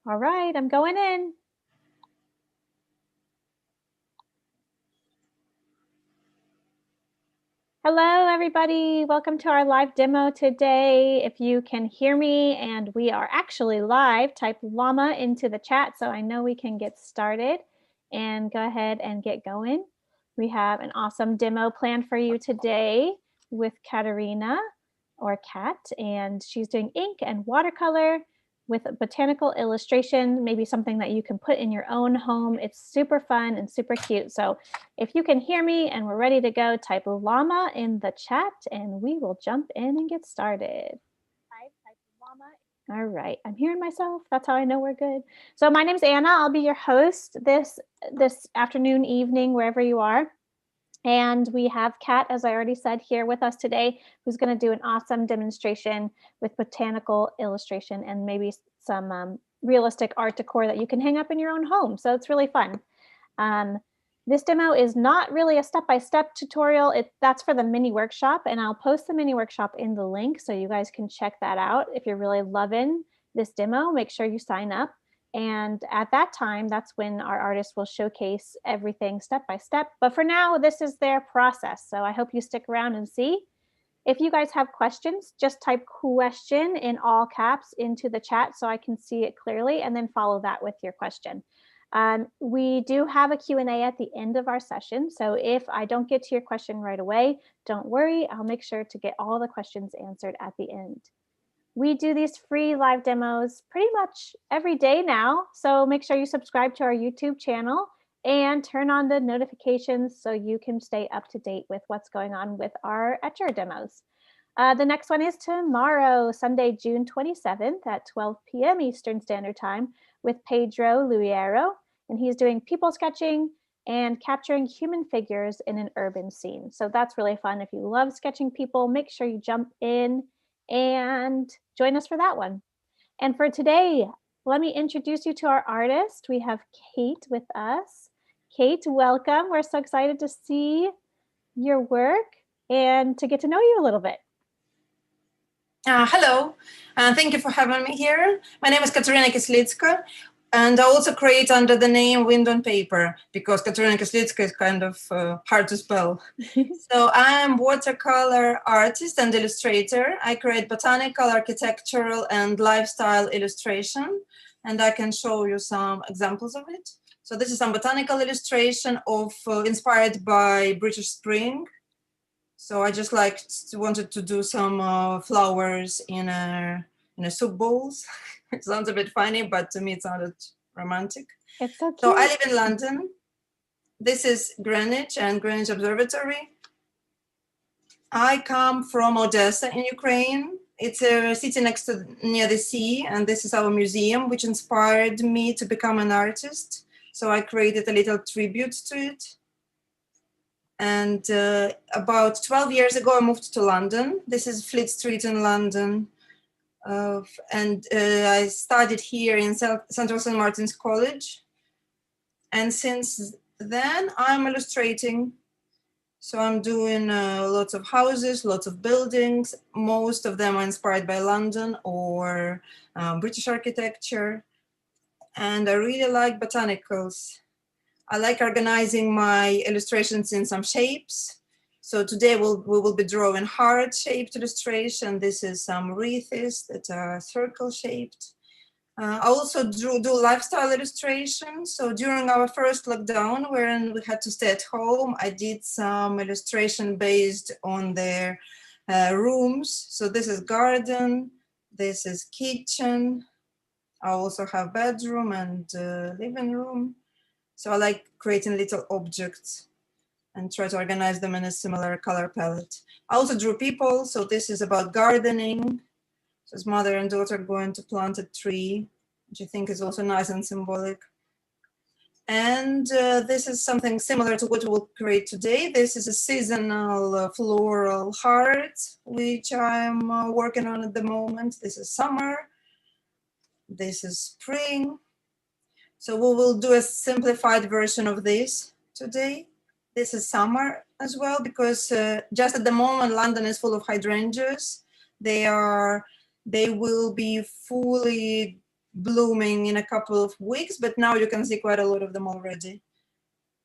All right, I'm going in. Hello, everybody. Welcome to our live demo today. If you can hear me and we are actually live, type llama into the chat so I know we can get started and go ahead and get going. We have an awesome demo planned for you today with Kateryna or Kat, and she's doing ink and watercolor with a botanical illustration, maybe something that you can put in your own home. It's super fun and super cute. So if you can hear me and we're ready to go, type llama in the chat and we will jump in and get started. Type llama. All right, I'm hearing myself. That's how I know we're good. So my name's Anna. I'll be your host this afternoon, evening, wherever you are. And we have Kat, as I already said, here with us today, who's going to do an awesome demonstration with botanical illustration and maybe some realistic art decor that you can hang up in your own home. So it's really fun. This demo is not really a step-by-step tutorial. That's for the mini workshop, and I'll post the mini workshop in the link so you guys can check that out. If you're really loving this demo, make sure you sign up. And at that time, that's when our artists will showcase everything step by step. But for now, this is their process. So I hope you stick around and see. If you guys have questions, just type question in all caps into the chat so I can see it clearly and then follow that with your question. We do have a Q&A at the end of our session. So if I don't get to your question right away, don't worry. I'll make sure to get all the questions answered at the end. We do these free live demos pretty much every day now. So make sure you subscribe to our YouTube channel and turn on the notifications so you can stay up to date with what's going on with our Etcher demos. The next one is tomorrow, Sunday, June 27th at 12 p.m. Eastern Standard Time with Pedro Luiero, and he's doing people sketching and capturing human figures in an urban scene. So that's really fun. If you love sketching people, make sure you jump in and join us for that one. And for today, let me introduce you to our artist. We have Kate with us. Kate, welcome. We're so excited to see your work and to get to know you a little bit. Hello, thank you for having me here. My name is Kateryna Kylitska, and I also create under the name Wind on Paper because Kateryna Kylitska is kind of hard to spell. So I'm watercolor artist and illustrator. I create botanical, architectural, and lifestyle illustration, and I can show you some examples of it. So this is some botanical illustration of inspired by British spring. So I just wanted to do some flowers in a soup bowls. It sounds a bit funny, but to me it sounded romantic. It's so cute. So I live in London. This is Greenwich and Greenwich Observatory. I come from Odessa in Ukraine. It's a city near the sea, and this is our museum, which inspired me to become an artist. So I created a little tribute to it. And about 12 years ago, I moved to London. This is Fleet Street in London. And I studied here in Central St. Martin's College. And since then, I'm illustrating. So I'm doing lots of houses, lots of buildings. Most of them are inspired by London or British architecture. And I really like botanicals. I like organizing my illustrations in some shapes. So today we will be drawing heart-shaped illustration. This is some wreaths that are circle-shaped. I also do lifestyle illustrations. So during our first lockdown, when we had to stay at home, I did some illustration based on their rooms. So this is garden, this is kitchen. I also have bedroom and living room. So I like creating little objects and try to organize them in a similar color palette. I also drew people. So this is about gardening. So it's mother and daughter going to plant a tree, which I think is also nice and symbolic. And this is something similar to what we'll create today. This is a seasonal floral heart, which I'm working on at the moment. This is summer. This is spring. So we will do a simplified version of this today. This is summer as well, because just at the moment, London is full of hydrangeas. They will be fully blooming in a couple of weeks, but now you can see quite a lot of them already.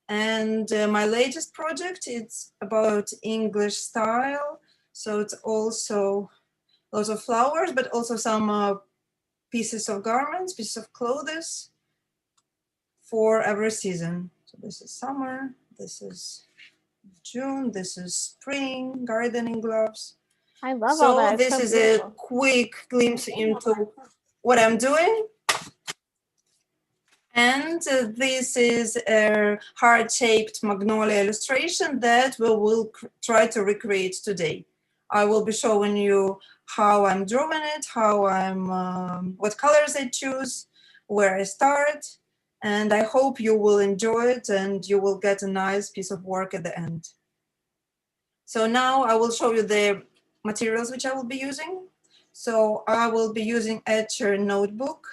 And my latest project, it's about English style. So it's also lots of flowers, but also some pieces of garments, pieces of clothes for every season. So this is summer, this is June, this is spring, gardening gloves. I love all that. So this is a quick glimpse into what I'm doing. And this is a heart-shaped magnolia illustration that we will try to recreate today. I will be showing you how I'm drawing it, how what colors I choose, where I start, and I hope you will enjoy it and you will get a nice piece of work at the end. So now I will show you the materials which I will be using. So I will be using Etcher notebook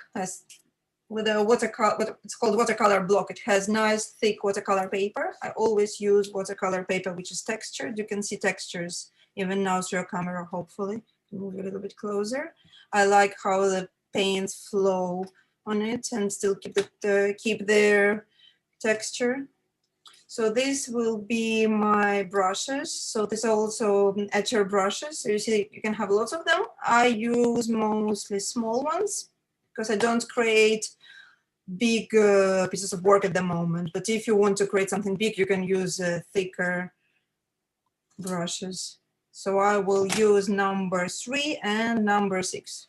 with a watercolor, it's called watercolor block. It has nice thick watercolor paper. I always use watercolor paper which is textured. You can see textures even now through your camera, hopefully. Move a little bit closer. I like how the paints flow on it and still keep their texture. So this will be my brushes. So these are also Etcher brushes. So you see, you can have lots of them. I use mostly small ones because I don't create big pieces of work at the moment. But if you want to create something big, you can use thicker brushes. So I will use number 3 and number 6.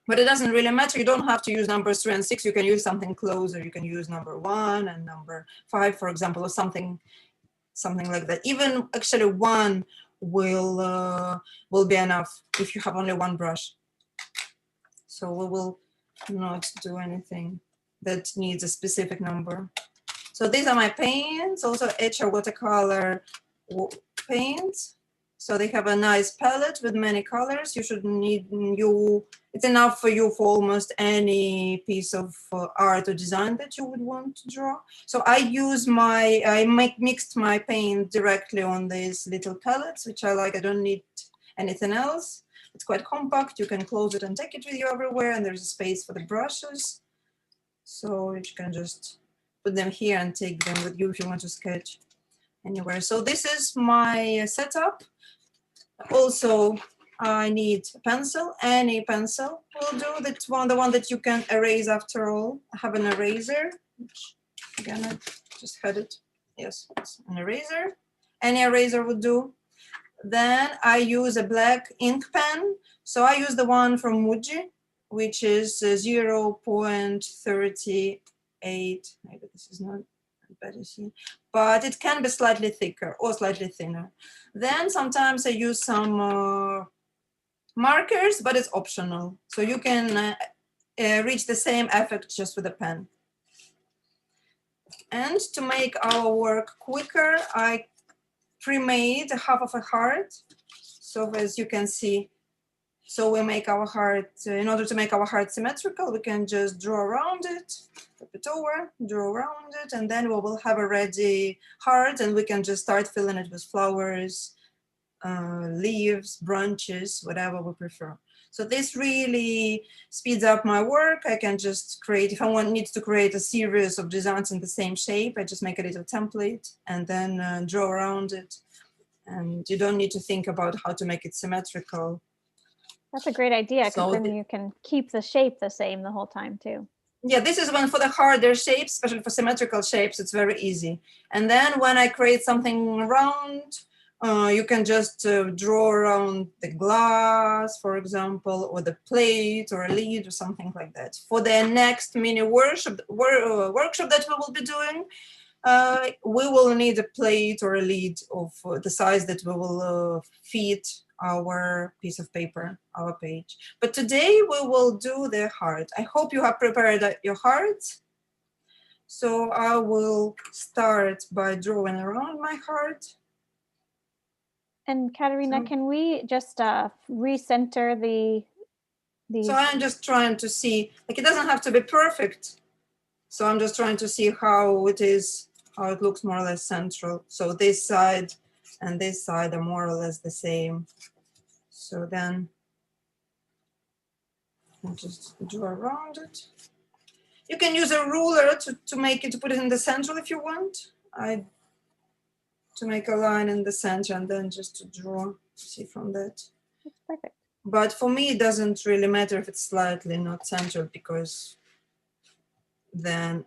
But it doesn't really matter. You don't have to use numbers 3 and 6. You can use something closer. You can use number 1 and number 5, for example, or something like that. Even actually 1 will be enough if you have only 1 brush. So we will not do anything that needs a specific number. So these are my paints, also Etcher watercolor paints. So they have a nice palette with many colors. You should need it's enough for you for almost any piece of art or design that you would want to draw. So I mixed my paint directly on these little palettes, which I like. I don't need anything else. It's quite compact. You can close it and take it with you everywhere. And there's a space for the brushes. So you can just put them here and take them with you if you want to sketch anywhere. So this is my setup. Also, I need a pencil. Any pencil will do. That's the one that you can erase after all. I have an eraser, which again, I just had it. Yes, it's an eraser. Any eraser would do. Then I use a black ink pen. So I use the one from Muji, which is 0.38. Maybe this is not better see, but it can be slightly thicker or slightly thinner. Then sometimes I use some markers, but it's optional. So you can reach the same effect just with a pen. And to make our work quicker, I pre-made half of a heart. So as you can see, so we make our heart, in order to make our heart symmetrical, we can just draw around it, flip it over, draw around it, and then we will have a ready heart, and we can just start filling it with flowers, leaves, branches, whatever we prefer. So this really speeds up my work. I can just create, if I need to create a series of designs in the same shape, I just make a little template and then draw around it. And you don't need to think about how to make it symmetrical. That's a great idea, because then you can keep the shape the same the whole time too. Yeah, this is one for the harder shapes, especially for symmetrical shapes, it's very easy. And then when I create something round, you can just draw around the glass, for example, or the plate or a lid or something like that. For the next mini workshop that we will be doing, we will need a plate or a lid of the size that we will fit our piece of paper, our page. But today we will do the heart. I hope you have prepared your heart. So I will start by drawing around my heart. And Kateryna, can we just recenter the So I'm just trying to see, like, it doesn't have to be perfect. So I'm just trying to see how it is, how it looks more or less central. So this side and this side are more or less the same. So then And just draw around it. You can use a ruler to make it, to put it in the center if you want. To make a line in the center and then just to draw, see from that. That's perfect. But for me, it doesn't really matter if it's slightly not centered, because then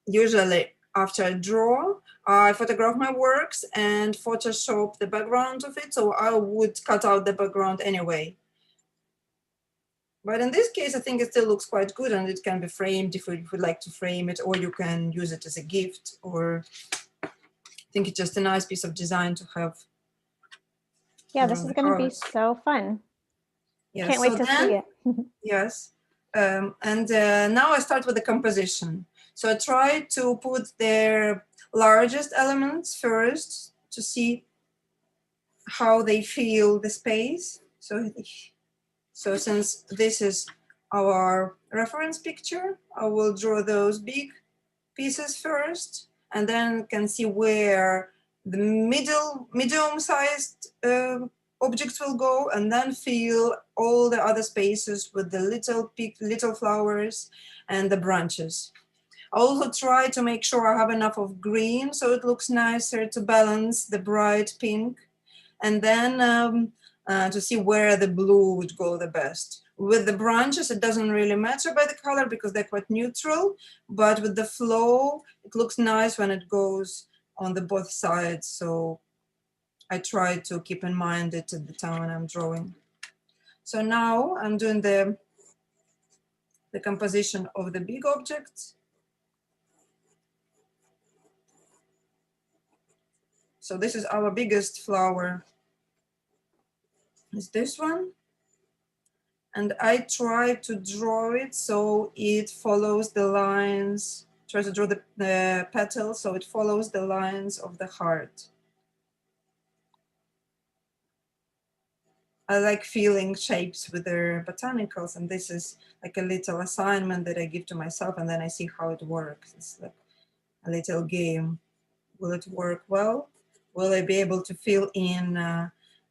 usually after I draw, I photograph my works and Photoshop the background of it. So I would cut out the background anyway. But in this case, I think it still looks quite good, and it can be framed if you would like to frame it, or you can use it as a gift, or I think it's just a nice piece of design to have. Yeah, this is going to be so fun. Yeah, Can't wait to see it. Yes. And now I start with the composition. So I try to put their largest elements first to see how they feel the space. So since this is our reference picture, I will draw those big pieces first, and then can see where the medium-sized objects will go, and then fill all the other spaces with the little flowers and the branches. I also try to make sure I have enough of green so it looks nicer to balance the bright pink, and then to see where the blue would go the best. With the branches, it doesn't really matter by the color because they're quite neutral, but with the flow, it looks nice when it goes on the both sides. So I try to keep in mind it at the time when I'm drawing. So now I'm doing the composition of the big objects. So this is our biggest flower, is this one. And I try to draw it so it follows the lines, try to draw the petals so it follows the lines of the heart. I like feeling shapes with their botanicals, and this is like a little assignment that I give to myself, and then I see how it works. It's like a little game. Will it work well? Will I be able to fill in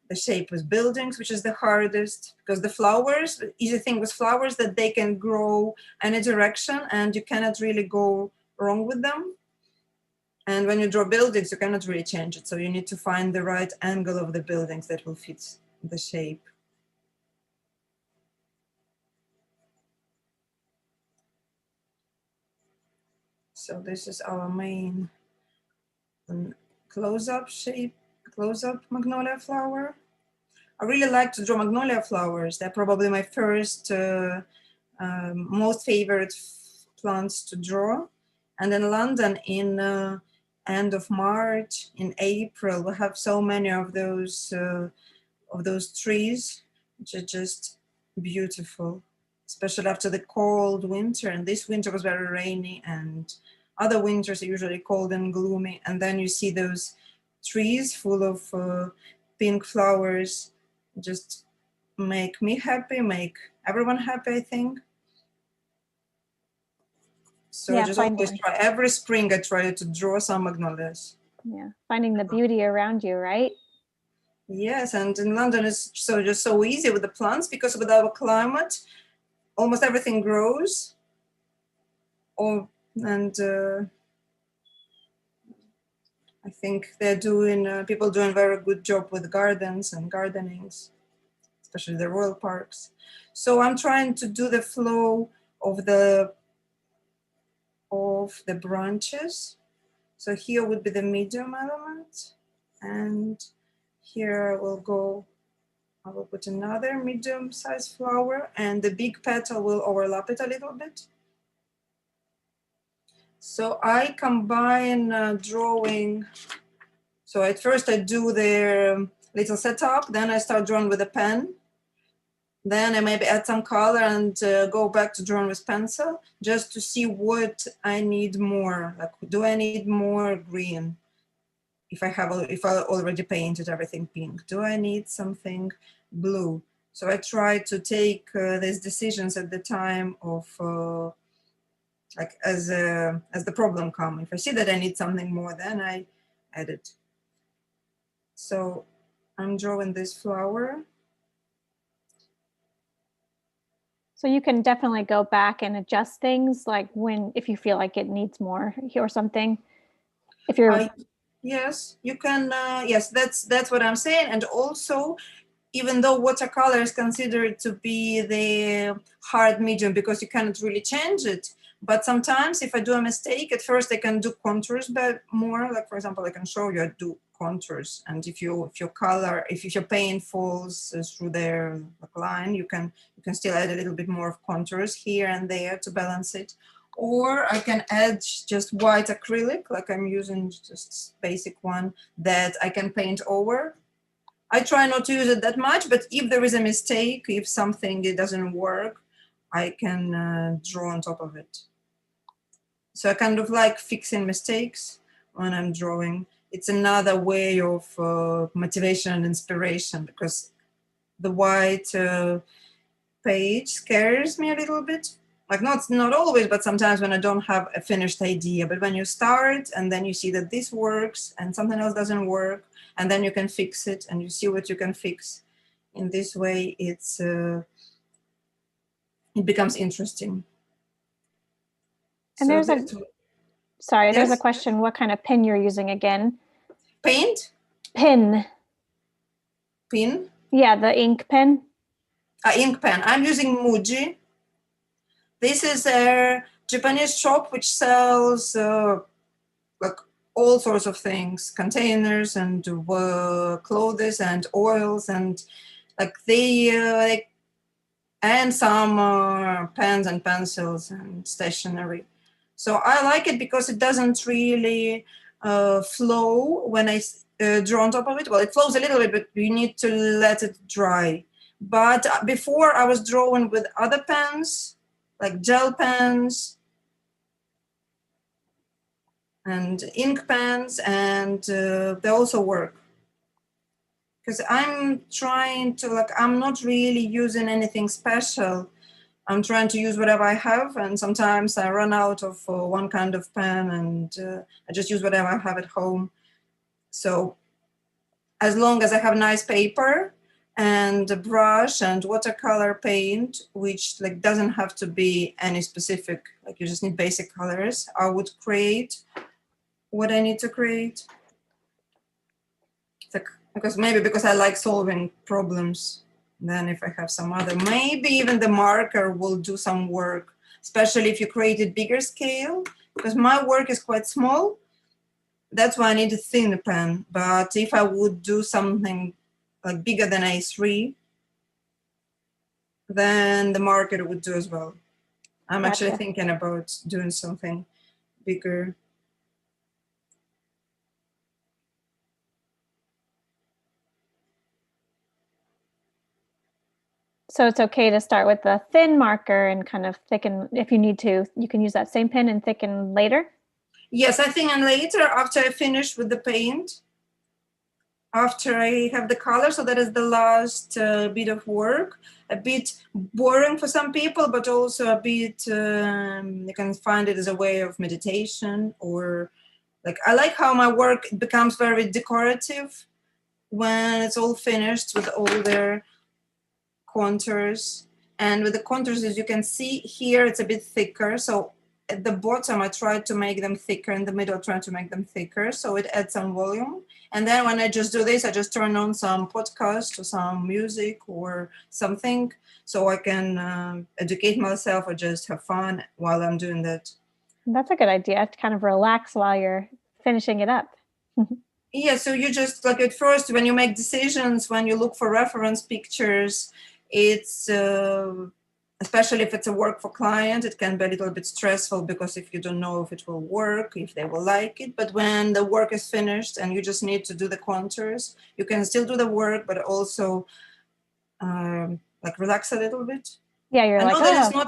the shape with buildings, which is the hardest, because the flowers, the easy thing with flowers that they can grow any direction and you cannot really go wrong with them. And when you draw buildings, you cannot really change it. So you need to find the right angle of the buildings that will fit the shape. So this is our main close-up shape, close-up magnolia flower. I really like to draw magnolia flowers. They're probably my first, most favorite plants to draw. And in London, in end of March, in April, we have so many of those trees, which are just beautiful, especially after the cold winter. And this winter was very rainy, and other winters are usually cold and gloomy. And then you see those trees full of pink flowers, just make me happy, make everyone happy, I think. So yeah, just always try, every spring I try to draw some magnolias. Yeah, finding the beauty around you, right? Yes, and in London it's just so easy with the plants because with our climate, almost everything grows. I think they're doing, people doing a very good job with gardens and gardenings, especially the royal parks. So I'm trying to do the flow of the branches. So here would be the medium element, and here I will put another medium-sized flower, and the big petal will overlap it a little bit. So I combine drawing. So at first I do the little setup, then I start drawing with a pen. Then I maybe add some color and go back to drawing with pencil just to see what I need more. Like, do I need more green? If I already painted everything pink, do I need something blue? So I try to take these decisions at the time of like as the problem comes. If I see that I need something more, then I add it. So I'm drawing this flower. So you can definitely go back and adjust things like if you feel like it needs more or something. If you're Yes, you can. Yes, that's what I'm saying. And also, even though watercolor is considered to be the hard medium because you cannot really change it, but sometimes if I do a mistake, at first I can do contours, but more like, for example, I can show you I do contours, and if your color, if your paint falls through their line, you can still add a little bit more of contours here and there to balance it. Or I can add just white acrylic, like I'm using just basic one that I can paint over. I try not to use it that much, but if there is a mistake, if something it doesn't work, I can draw on top of it. So I kind of like fixing mistakes when I'm drawing. It's another way of motivation and inspiration, because the white page scares me a little bit. Like not always, but sometimes when I don't have a finished idea. But when you start and then you see that this works and something else doesn't work, and then you can fix it and you see what you can fix. In this way, it becomes interesting. And So there's there's a yes, question, what kind of pen you're using again? paint, Pen. pin, Yeah, the ink pen. ink pen. I'm using Muji. This is a Japanese shop which sells like all sorts of things, containers and clothes and oils and like and some pens and pencils and stationery. So I like it because it doesn't really flow when I draw on top of it. Well, it flows a little bit, but you need to let it dry. But before I was drawing with other pens, like gel pens and ink pens, and they also work. Because I'm trying to, like, I'm not really using anything special. I'm trying to use whatever I have, and sometimes I run out of one kind of pen, and I just use whatever I have at home. So as long as I have nice paper and a brush and watercolor paint, which like doesn't have to be any specific, like you just need basic colors, I would create what I need to create. Because I like solving problems. Then if I have some other, maybe even the marker will do some work, especially if you create it bigger scale, because my work is quite small. That's why I need a thin pen. But if I would do something like bigger than A3, then the marker would do as well. I'm Gotcha. actually thinking about doing something bigger. So it's okay to start with the thin marker and kind of thicken. If you need to, you can use that same pen and thicken later. Yes, I think, and later after I finish with the paint, after I have the color, so that is the last bit of work, a bit boring for some people, but also a bit, you can find it as a way of meditation, or like, I like how my work becomes very decorative when it's all finished with all their contours. And with the contours, as you can see here, it's a bit thicker. So at the bottom, I tried to make them thicker. In the middle, I tried to make them thicker. So it adds some volume. And then when I just do this, I just turn on some podcast or some music or something, so I can educate myself or just have fun while I'm doing that. That's a good idea to kind of relax while you're finishing it up. Yeah, so you just, like, at first when you make decisions, when you look for reference pictures, it's especially if it's a work for client, it can be a little bit stressful, because if you don't know if it will work, if they will like it. But when the work is finished and you just need to do the contours, you can still do the work, but also like relax a little bit. Yeah, you're I like, know that oh,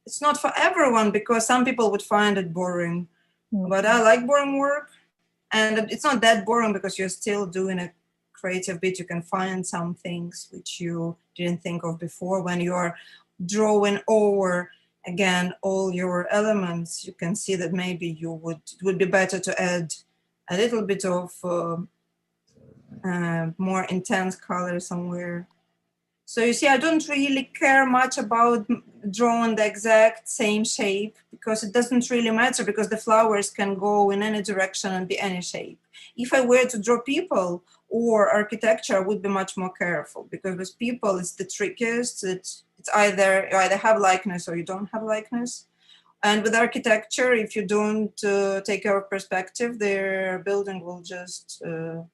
it's not for everyone, because some people would find it boring, mm-hmm. but I like boring work. And it's not that boring, because you're still doing a creative bit. You can find some things which you didn't think of before. When you're drawing over again all your elements, you can see that maybe it would be better to add a little bit of more intense color somewhere. So you see, I don't really care much about drawing the exact same shape because it doesn't really matter because the flowers can go in any direction and be any shape. If I were to draw people or architecture, I would be much more careful because with people, it's the trickiest. It's either you either have likeness or you don't have likeness. And with architecture, if you don't take care of perspective, their building will just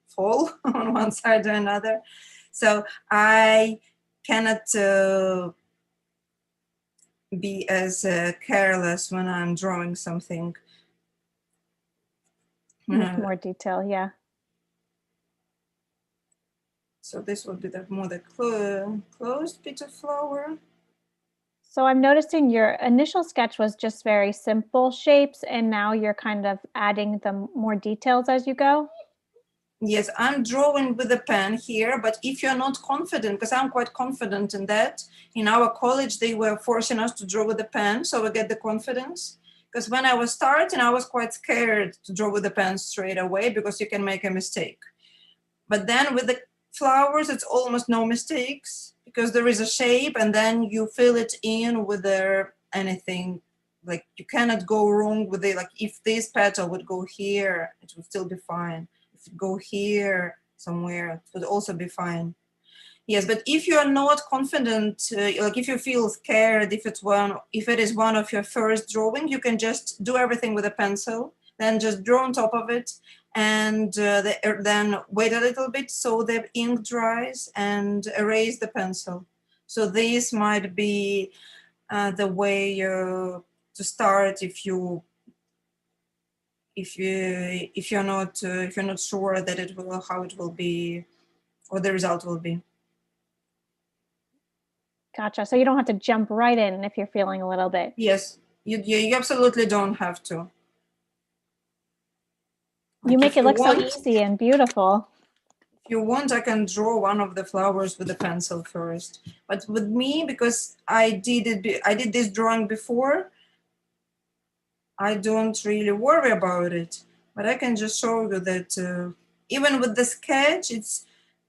fall on one side or another. So I cannot be as careless when I'm drawing something. With more detail, yeah. So this would be the more the closed bit of flower. So I'm noticing your initial sketch was just very simple shapes, and now you're kind of adding the more details as you go. Yes, I'm drawing with a pen here, but if you're not confident, because I'm quite confident in that, in our college, they were forcing us to draw with a pen, so we get the confidence. Because when I was starting, I was quite scared to draw with a pen straight away because you can make a mistake. But then with the flowers, it's almost no mistakes because there is a shape and then you fill it in with anything. Like you cannot go wrong with it. Like if this petal would go here, it would still be fine. If it go here somewhere, it would also be fine. Yes, but if you are not confident, like if you feel scared, if it is one of your first drawing, you can just do everything with a pencil, then just draw on top of it, and then wait a little bit so the ink dries and erase the pencil. So this might be the way to start if you're not sure that how it will be or the result will be. Gotcha. So you don't have to jump right in if you're feeling a little bit. Yes, you absolutely don't have to. You make it look so easy and beautiful. If you want, I can draw one of the flowers with a pencil first. But with me, because I did this drawing before, I don't really worry about it. But I can just show you that even with the sketch, it's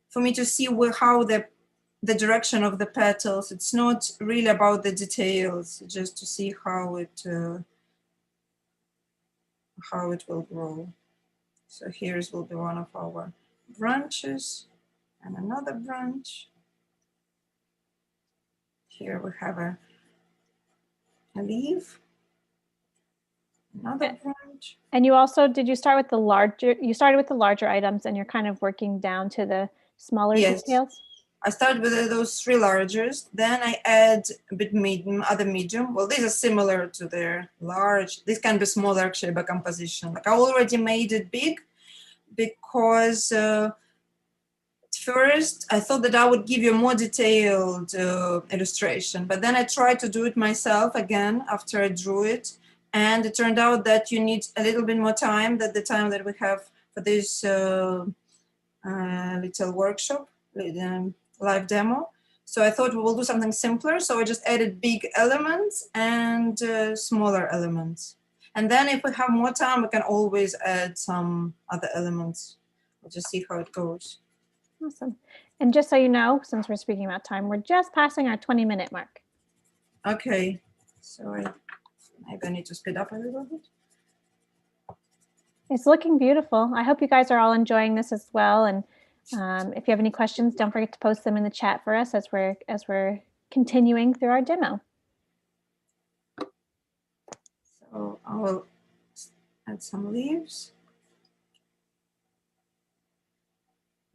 for me to see how the direction of the petals. It's not really about the details, just to see how it will grow. So here's will be one of our branches and another branch. Here we have a leaf, another branch. And you also, did you start with the larger, you started with the larger items and you're kind of working down to the smaller details? I start with those three largest, then I add a bit other medium. Well, these are similar to their large. This can be smaller actually by composition. Like I already made it big because first I thought that I would give you a more detailed illustration, but then I tried to do it myself again after I drew it. And it turned out that you need a little bit more time than the time that we have for this little workshop, live demo. So I thought we will do something simpler. So I just added big elements and smaller elements. And then if we have more time, we can always add some other elements. We'll just see how it goes. Awesome. And just so you know, since we're speaking about time, we're just passing our 20-minute mark. Okay. So maybe I need to speed up a little bit. It's looking beautiful. I hope you guys are all enjoying this as well. And if you have any questions, don't forget to post them in the chat for us as we're continuing through our demo. So I will add some leaves.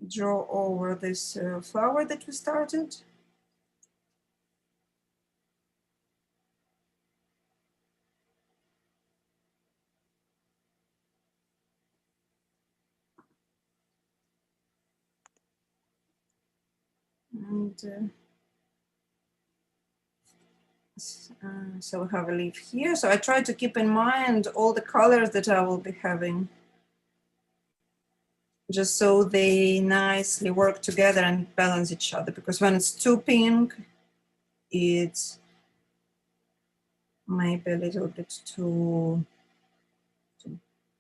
Draw over this flower that we started. And so we have a leaf here. So I try to keep in mind all the colors that I will be having, just so they nicely work together and balance each other. Because when it's too pink, it's maybe a little bit too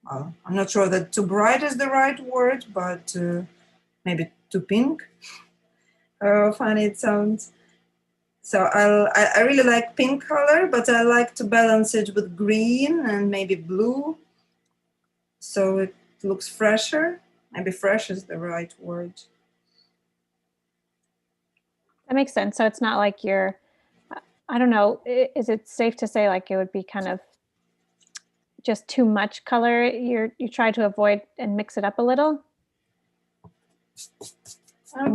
well, I'm not sure that too bright is the right word, but maybe too pink. Oh, funny it sounds. So I really like pink color, but I like to balance it with green and maybe blue, so it looks fresher. Maybe fresh is the right word. That makes sense. So it's not like you're, I don't know, is it safe to say like it would be kind of just too much color? You try to avoid and mix it up a little?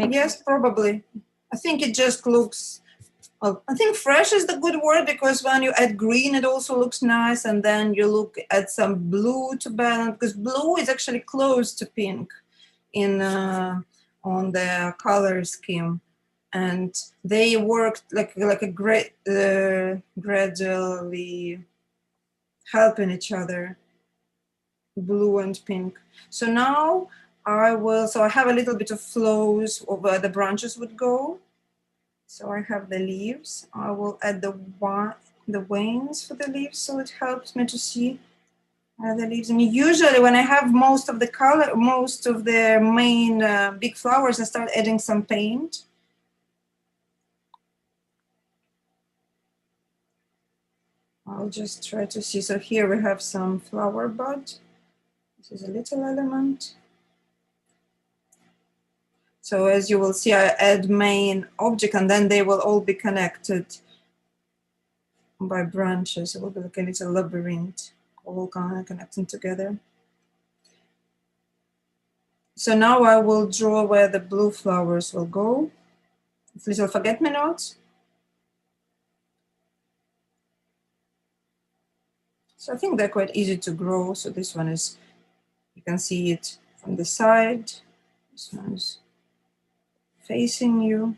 Yes, probably. I think it just looks, well, I think fresh is the good word, because when you add green, it also looks nice, and then you look at some blue to balance, because blue is actually close to pink in on the color scheme, and they work like a great gradually helping each other, blue and pink. So now I have a little bit of flows of where the branches would go. So I have the leaves. I will add the veins for the leaves, so it helps me to see the leaves. And usually when I have most of the color, most of the main big flowers, I start adding some paint. I'll just try to see. So here we have some flower bud. This is a little element. So as you will see, I add main object, and then they will all be connected by branches. It will be like a little labyrinth, all kind of connecting together. So now I will draw where the blue flowers will go. It's little forget-me-nots. So I think they're quite easy to grow. So this one is, you can see it from the side. This one is facing you.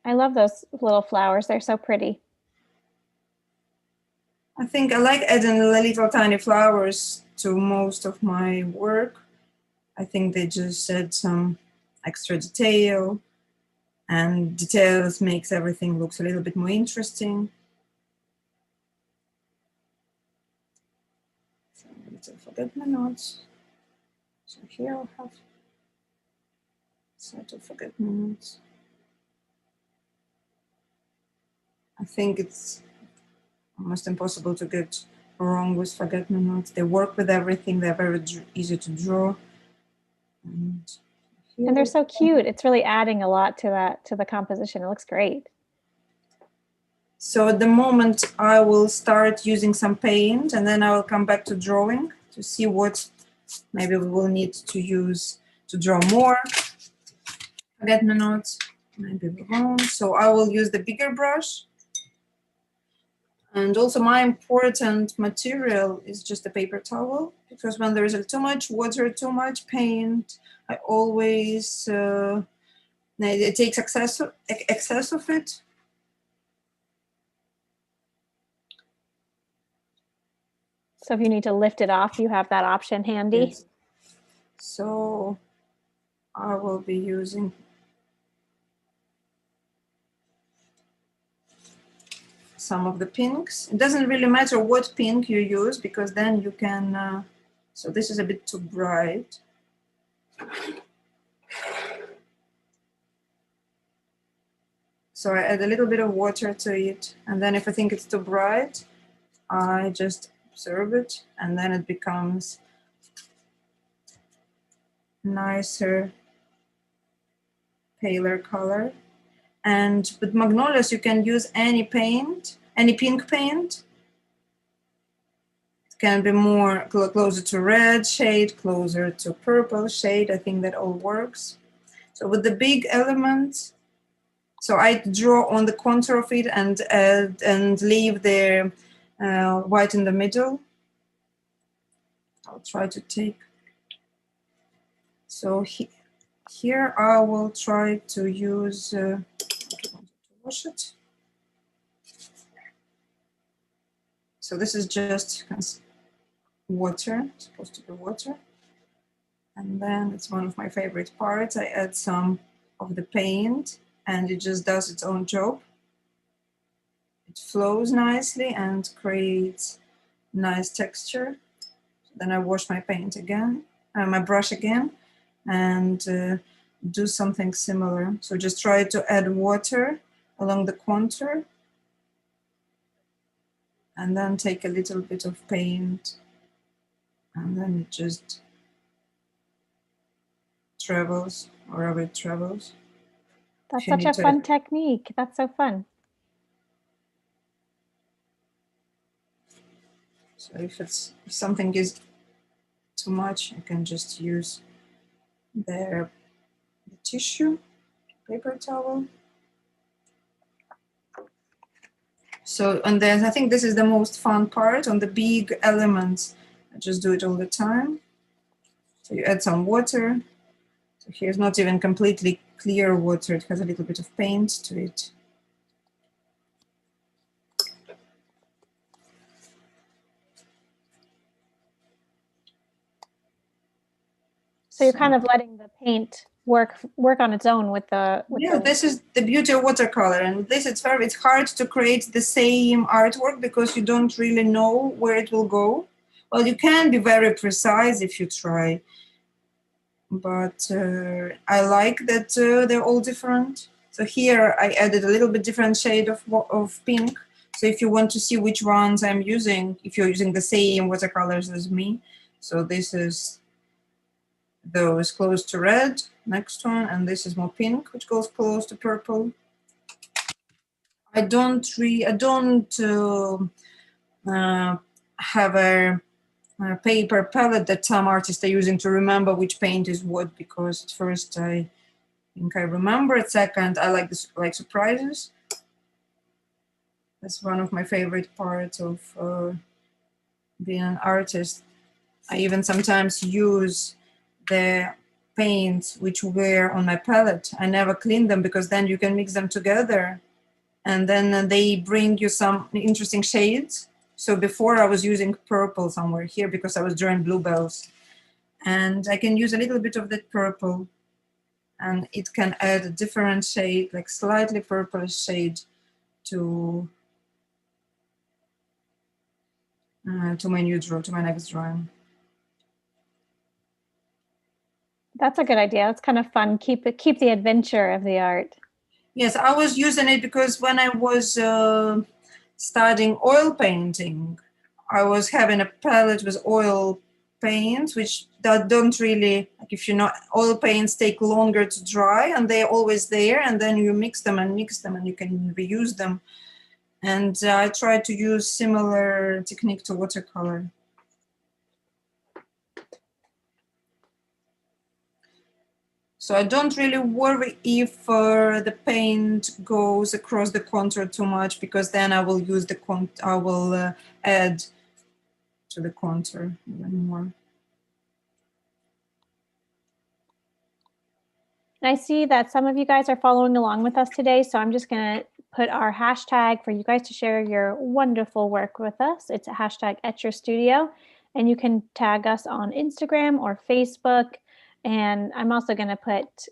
I love those little flowers. They're so pretty. I think I like adding little tiny flowers to most of my work. I think they just add some extra detail, and details makes everything looks a little bit more interesting. So little forget-me-nots. So here I'll have set of forget-me-nots. I think it's almost impossible to get wrong with forget-me-nots. They work with everything. They're very easy to draw. And they're so cute. It's really adding a lot to the composition. It looks great. So at the moment I will start using some paint, and then I will come back to drawing to see what maybe we will need to use to draw more forget-me-nots. Maybe we won't. So I will use the bigger brush. And also my important material is just a paper towel, because when there is too much water, too much paint, I always, it takes excess of it. So if you need to lift it off, you have that option handy. Yes. So I will be using some of the pinks. It doesn't really matter what pink you use, because then you can, so this is a bit too bright. So I add a little bit of water to it, and then if I think it's too bright, I just observe it, and then it becomes nicer, paler color. And with magnolias, you can use any paint, any pink paint. It can be more closer to red shade, closer to purple shade. I think that all works. So with the big element, so I draw on the contour of it and leave the white in the middle. I'll try to take. So here I will try to use. Wash it. So this is just water, it's supposed to be water. And then it's one of my favorite parts. I add some of the paint, and it just does its own job. It flows nicely and creates nice texture. Then I wash my paint again. my brush again and do something similar. So just try to add water along the contour and then take a little bit of paint and then it just travels wherever it travels. That's such a fun technique. That's so fun. So if something is too much, you can just use the tissue, paper towel. So, and then I think this is the most fun part on the big elements. I just do it all the time. So you add some water. So here's not even completely clear water. It has a little bit of paint to it. So you're kind of letting the paint work on its own with the. This is the beauty of watercolor, and it's hard to create the same artwork because you don't really know where it will go. Well, you can be very precise if you try, but I like that they're all different. So here I added a little bit different shade of pink. So if you want to see which ones I'm using, if you're using the same watercolors as me, so this is those close to red, next one, and this is more pink, which goes close to purple. I don't have a paper palette that some artists are using to remember which paint is what, because at first I think I remember, at second I like surprises. That's one of my favorite parts of being an artist. I even sometimes use the paints which were on my palette. I never clean them because then you can mix them together and then they bring you some interesting shades. So before I was using purple somewhere here because I was drawing bluebells, and I can use a little bit of that purple and it can add a different shade, like slightly purplish shade to my next drawing. That's a good idea. It's kind of fun. Keep the adventure of the art. Yes, I was using it because when I was studying oil painting, I was having a palette with oil paints, which don't really, like if you know, oil paints take longer to dry and they're always there, and then you mix them and you can reuse them. And I try to use similar technique to watercolor. So I don't really worry if the paint goes across the contour too much, because then I will use I will add to the contour even more. And I see that some of you guys are following along with us today, so I'm just going to put our hashtag for you guys to share your wonderful work with us. It's a hashtag #EtYourStudio, and you can tag us on Instagram or Facebook. And I'm also going to put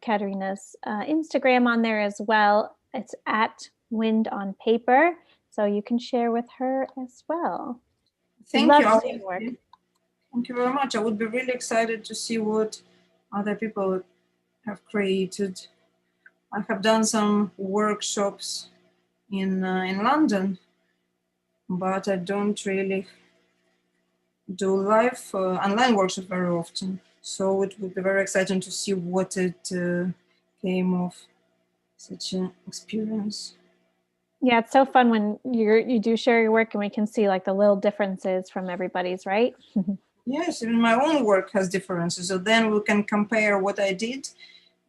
Kateryna's Instagram on there as well. It's @WindOnPaper, so you can share with her as well. Thank you. Thank you very much. I would be really excited to see what other people have created. I have done some workshops in London, but I don't really do live online workshops very often. So it would be very exciting to see what it came of such an experience. Yeah, it's so fun when you do share your work and we can see like the little differences from everybody's, right? Yes, even my own work has differences. So then we can compare what I did,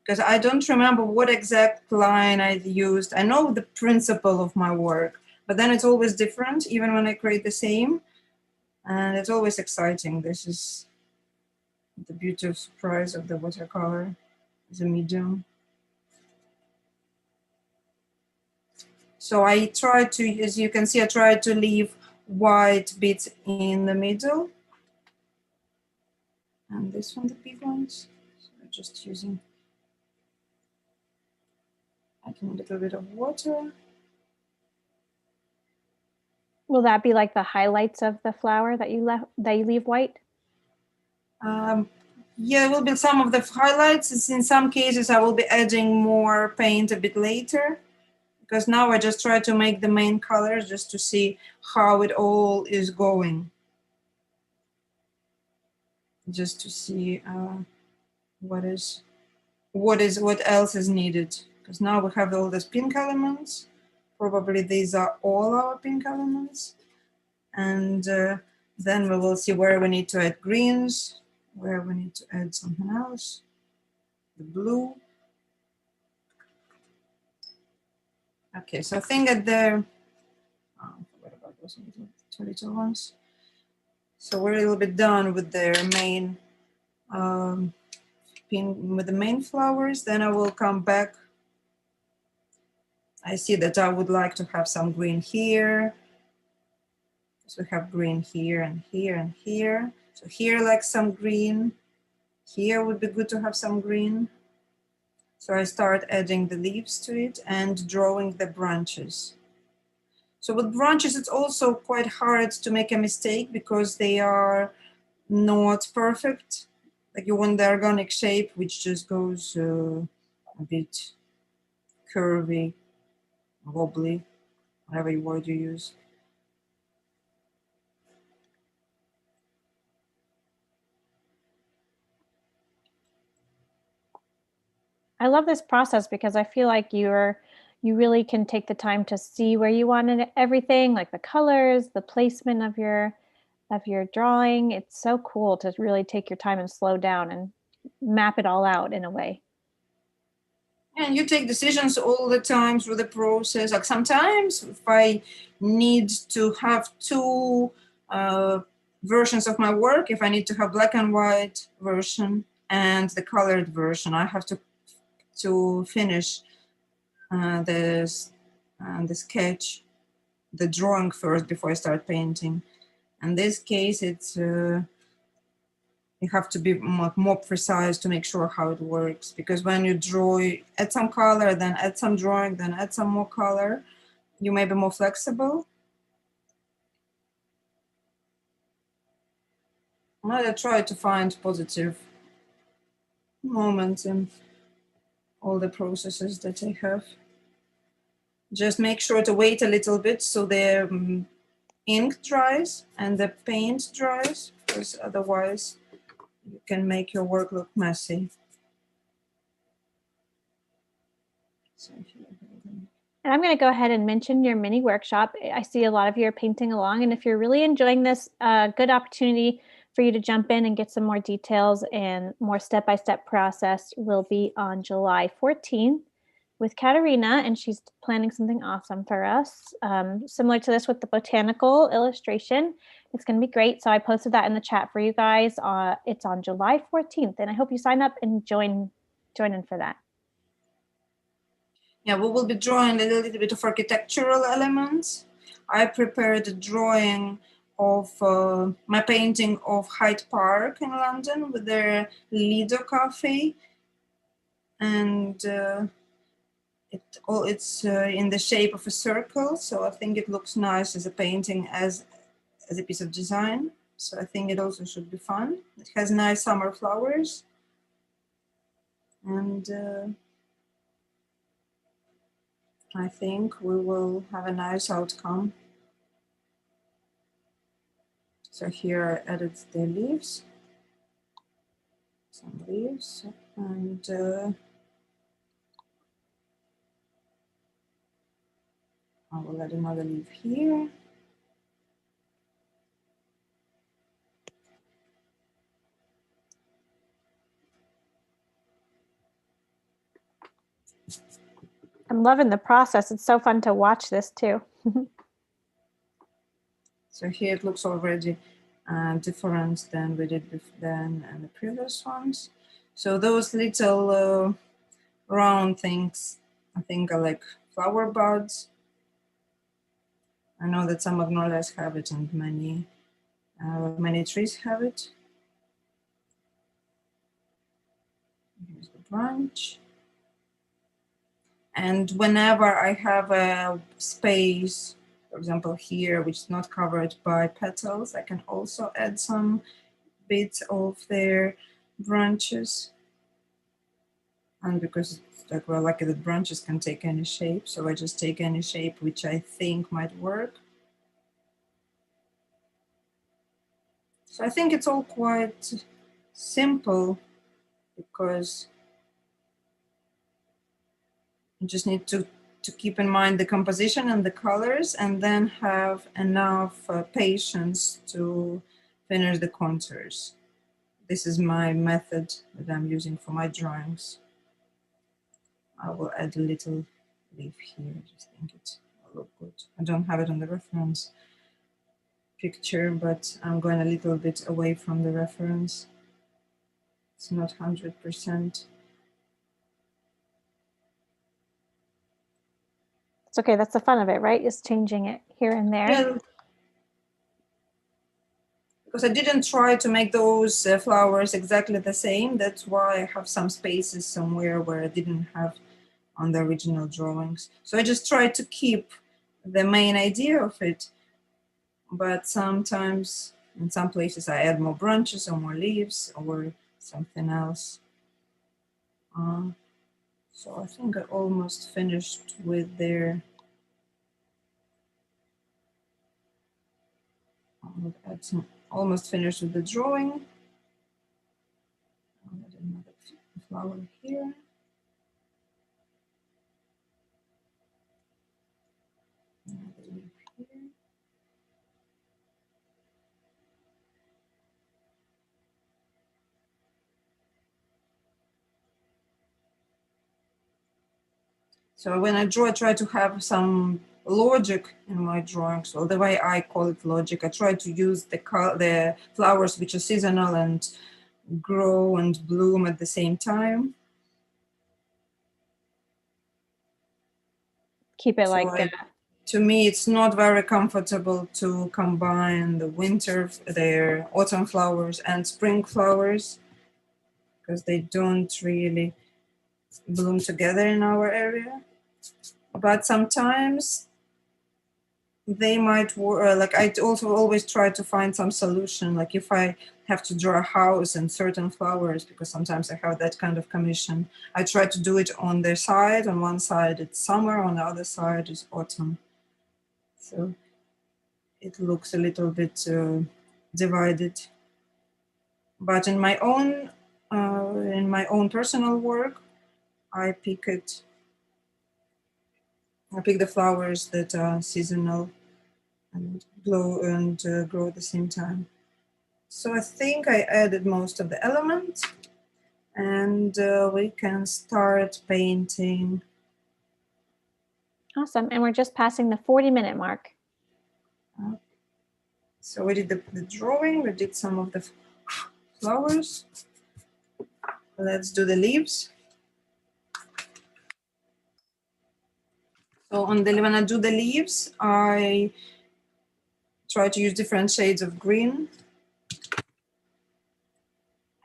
because I don't remember what exact line I used. I know the principle of my work, but then it's always different, even when I create the same. And it's always exciting. This is the beauty of surprise of the watercolor as a medium. So I try to, as you can see, I try to leave white bits in the middle. And this one, the big ones. So I'm just using, adding a little bit of water. Will that be like the highlights of the flower that you leave white? Yeah, it will be some of the highlights. In some cases, I will be adding more paint a bit later, because now I just try to make the main colors just to see how it all is going. Just to see what else is needed. Because now we have all these pink elements. Probably these are all our pink elements. And then we will see where we need to add greens, where we need to add something else. The blue. Okay, so I think at the, oh, I forgot about those two little ones. So we're a little bit done with their main, with the main flowers. Then I will come back. I see that I would like to have some green here. So we have green here and here and here. So here, like some green. Here would be good to have some green. So I start adding the leaves to it and drawing the branches. So with branches, it's also quite hard to make a mistake because they are not perfect. Like you want the organic shape, which just goes a bit curvy, wobbly, whatever word you use. I love this process because I feel like you really can take the time to see where you wanted everything, like the colors, the placement of your drawing. It's so cool to really take your time and slow down and map it all out in a way. And you take decisions all the time through the process. Like sometimes if I need to have two versions of my work, if I need to have black and white version and the colored version, I have to finish the sketch, the drawing first before I start painting. In this case, it's you have to be more precise to make sure how it works, because when you draw, add some color, then add some drawing, then add some more color, you may be more flexible. I try to find positive moments in all the processes that I have. Just make sure to wait a little bit so the ink dries and the paint dries, because otherwise you can make your work look messy. So and I'm going to go ahead and mention your mini workshop. I see a lot of you are painting along, and if you're really enjoying this, good opportunity for you to jump in and get some more details and more step-by-step process will be on July 14th with Kateryna, and she's planning something awesome for us, similar to this with the botanical illustration. It's going to be great. So I posted that in the chat for you guys. It's on July 14th, and I hope you sign up and join in for that. Yeah, we will be drawing a little bit of architectural elements. I prepared a drawing of my painting of Hyde Park in London with their Lido Cafe, and it's in the shape of a circle. So I think it looks nice as a painting, as a piece of design. So I think it also should be fun. It has nice summer flowers, and I think we will have a nice outcome. So here I added the leaves, some leaves, and I will add another leaf here. I'm loving the process. It's so fun to watch this too. So here it looks already different than we did then and the previous ones. So those little round things, I think are like flower buds. I know that some magnolias have it and many trees have it. Here's the branch. And whenever I have a space, for example here, which is not covered by petals, I can also add some bit of their branches. And because it's like we're lucky that branches can take any shape, so I just take any shape which I think might work. So I think it's all quite simple because you just need to keep in mind the composition and the colors, and then have enough patience to finish the contours. This is my method that I'm using for my drawings. I will add a little leaf here. I just think it will look good. I don't have it on the reference picture, but I'm going a little bit away from the reference. It's not 100%. It's okay. That's the fun of it, right? Just changing it here and there. Yeah, because I didn't try to make those flowers exactly the same. That's why I have some spaces somewhere where I didn't have on the original drawings. So I just tried to keep the main idea of it, but sometimes in some places I add more branches or more leaves or something else. So I think I almost finished with their, almost finished with the drawing. I'll add another flower here. Another leaf here. So when I draw, I try to have some logic in my drawings. Well, the way I call it logic, I try to use the flowers which are seasonal and grow and bloom at the same time. Keep it So like to me, it's not very comfortable to combine the autumn flowers and spring flowers, because they don't really bloom together in our area. But sometimes they might work. Like I also always try to find some solution. Like if I have to draw a house and certain flowers, because sometimes I have that kind of commission, I try to do it on their side. On one side it's summer, on the other side is autumn. So it looks a little bit divided. But in my own personal work, I pick the flowers that are seasonal and blow and grow at the same time. So I think I added most of the elements, and we can start painting. awesome. And we're just passing the 40-minute mark. So we did the drawing, we did some of the flowers. Let's do the leaves. So when I do the leaves, I try to use different shades of green.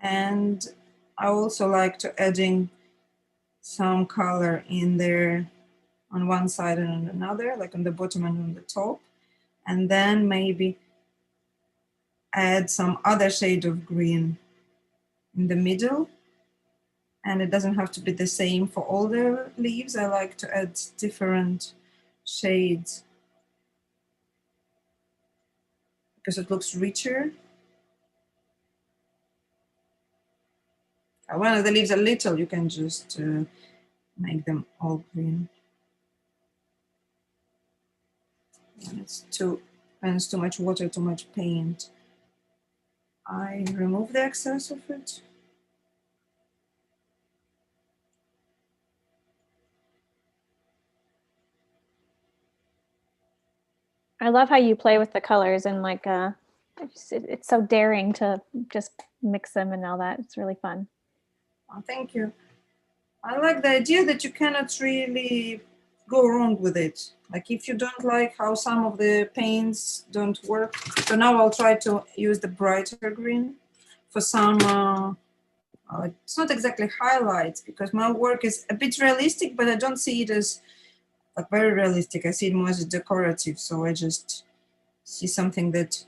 And I also like to adding some color in there on one side and on another, like on the bottom and on the top. And then maybe add some other shade of green in the middle. And it doesn't have to be the same for all the leaves. I like to add different shades because it looks richer. When the leaves are little, you can just make them all green. When it's too much water, too much paint, I remove the excess of it. I love how you play with the colors and like it's so daring to just mix them and all that. It's really fun. Oh, thank you. I like the idea that you cannot really go wrong with it. Like if you don't like how some of the paints don't work, so now I'll try to use the brighter green for some, it's not exactly highlights because my work is a bit realistic, but I don't see it as like very realistic. I see it more as decorative, so I just see something that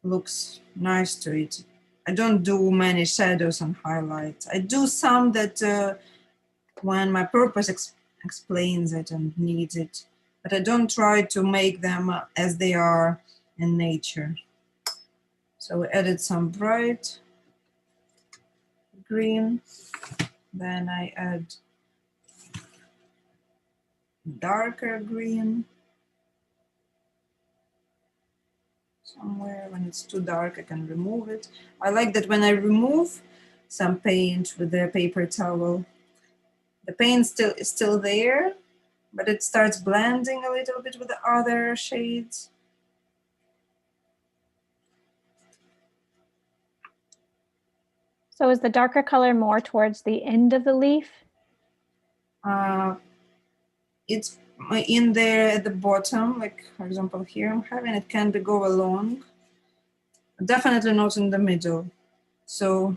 looks nice to it. I don't do many shadows and highlights. I do some that when my purpose explains it and needs it, but I don't try to make them as they are in nature. So we added some bright green, then I add darker green. Somewhere when it's too dark I can remove it. I like that when I remove some paint with the paper towel, the paint is still there, but it starts blending a little bit with the other shades. So is the darker color more towards the end of the leaf? It's in there at the bottom, like for example here I'm having it can be go along, definitely not in the middle. So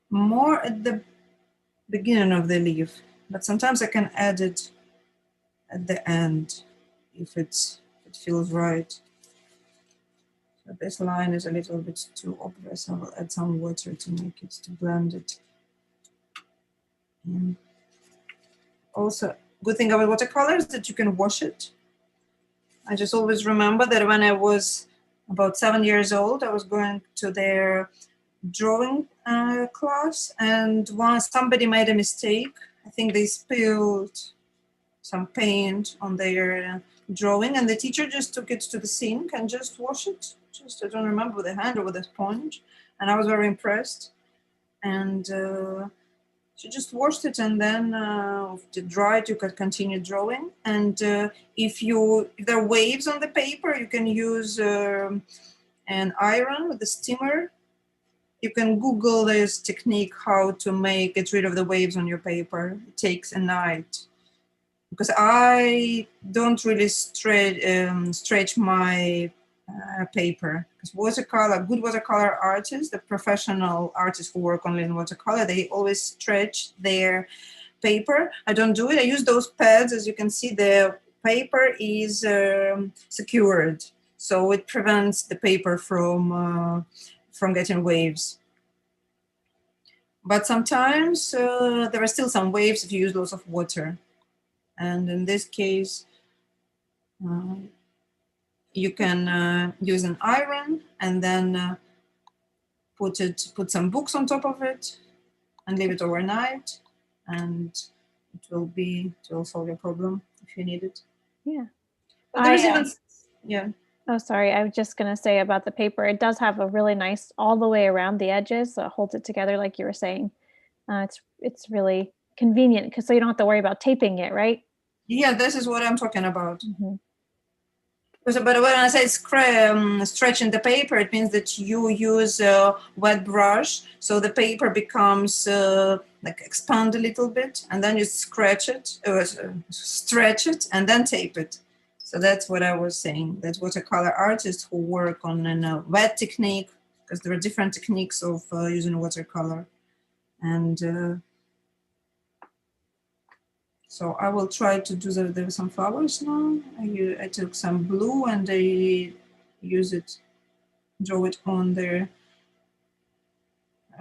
more at the beginning of the leaf, but sometimes I can add it at the end if it feels right. So this line is a little bit too obvious. I will add some water to make it, to blend it. And also, good thing about watercolor is that you can wash it. I just always remember that when I was about 7 years old, I was going to their drawing class, and once somebody made a mistake. I think they spilled some paint on their drawing, and the teacher just took it to the sink and just washed it. Just, I don't remember, with a hand or with a sponge. And I was very impressed. And she just washed it, and then if it dried, you could continue drawing. And if there are waves on the paper, you can use an iron with a steamer. You can Google this technique, how to get rid of the waves on your paper. It takes a night. Because I don't really stretch my paper. Because good watercolor artists, the professional artists who work only in watercolor, they always stretch their paper. I don't do it. I use those pads. As you can see, the paper is secured, so it prevents the paper from getting waves. But sometimes there are still some waves if you use lots of water. And in this case, you can use an iron and then put some books on top of it and leave it overnight, and it will solve your problem if you need it. Yeah. But there's even, yeah. Oh, sorry. I was just going to say about the paper. It does have a really nice all the way around the edges, so it holds it together, like you were saying. It's really convenient so you don't have to worry about taping it, right? Yeah, this is what I'm talking about. Mm-hmm. But when I say stretching the paper, it means that you use a wet brush, so the paper becomes like expand a little bit, and then you stretch it, and then tape it. So that's what I was saying. That's watercolor artists who work on a wet technique, because there are different techniques of using watercolor. And so I will try to do there some flowers now. I took some blue and I draw it on there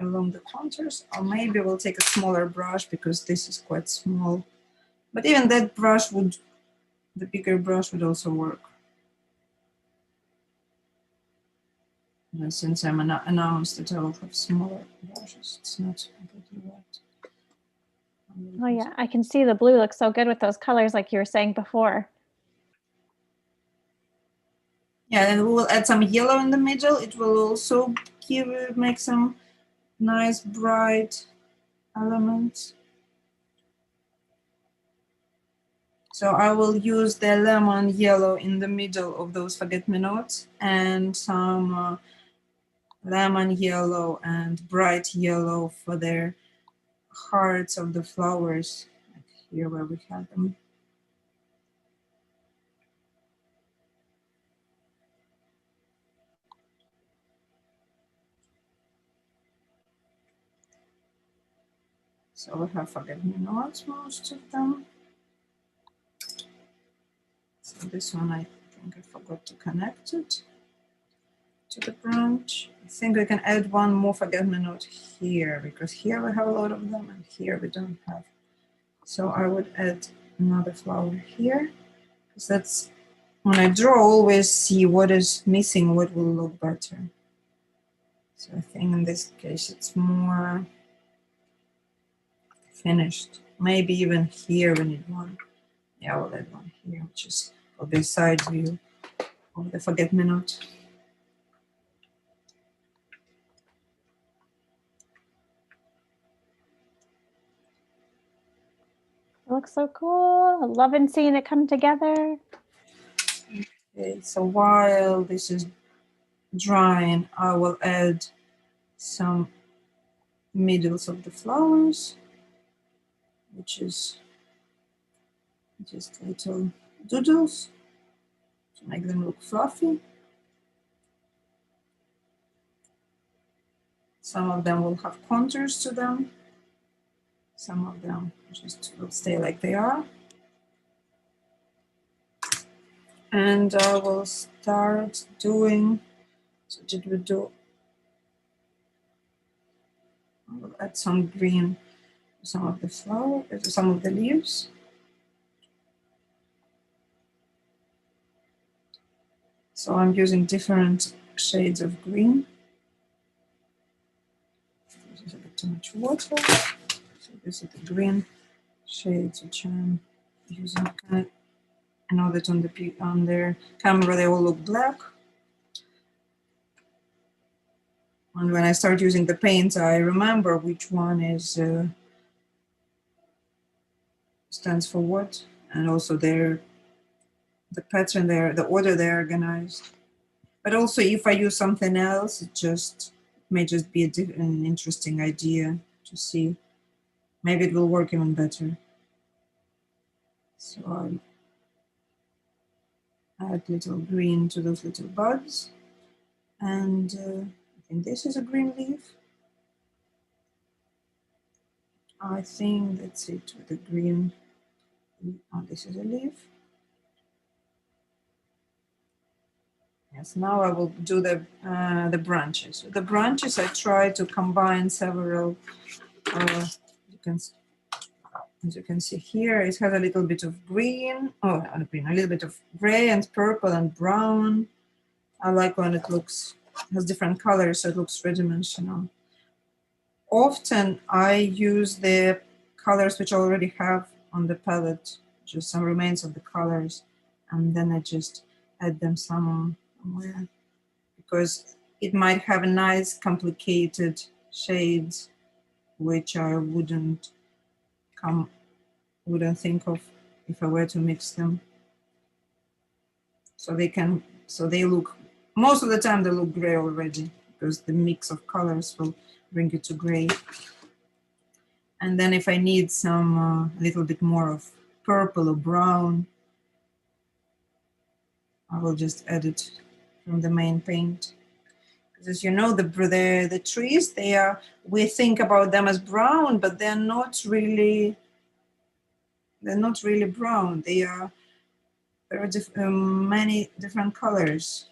along the contours. Or maybe we'll take a smaller brush because this is quite small. But even that brush the bigger brush would also work. And since I'm announced that I will have smaller brushes, it's not completely right. Oh yeah, I can see the blue looks so good with those colors like you were saying before. Yeah, and we will add some yellow in the middle. It will also make some nice bright elements. So I will use the lemon yellow in the middle of those forget-me-nots, and some lemon yellow and bright yellow for their hearts of the flowers, like here where we have them. So we have forget-me-nots, most of them. So this one I think I forgot to connect it to the branch. I think we can add one more forget-me-not here, because here we have a lot of them and here we don't have. So I would add another flower here, because that's when I draw, always see what is missing, what will look better. So I think in this case it's more finished. Maybe even here we need one. Yeah, we'll add one here, which is will be a side view of the forget-me-not. It looks so cool. I love and seeing it come together. Okay, so while this is drying, I will add some middles of the flowers, which is just little doodles to make them look fluffy. Some of them will have contours to them. Some of them just will stay like they are. And I will start doing, so did we do, I will add some green to some of the flower, to some of the leaves. So I'm using different shades of green. This is a bit too much water. So this is the green shades which I'm using. I know that on the camera they all look black. And when I start using the paints, I remember which one is stands for what, and also the pattern there, the order they're organized. But also, if I use something else, it may just be an interesting idea to see. Maybe it will work even better. So I add little green to those little buds, and I think this is a green leaf. I think that's it with the green. Oh, this is a leaf. Yes, now I will do the branches. The branches I try to combine several. As you can see here, it has a little bit of green. Oh, not green, a little bit of gray and purple and brown. I like when it has different colors, so it looks three-dimensional. Often I use the colors which I already have on the palette, just some remains of the colors, and then I just add them somewhere, because it might have a nice complicated shades which I wouldn't think of if I were to mix them. So they look, most of the time they look gray already, because the mix of colors will bring it to gray. And then if I need some a little bit more of purple or brown, I will just add it from the main paint. Because as you know, the trees, we think about them as brown, but they're not really brown. There are many different colors.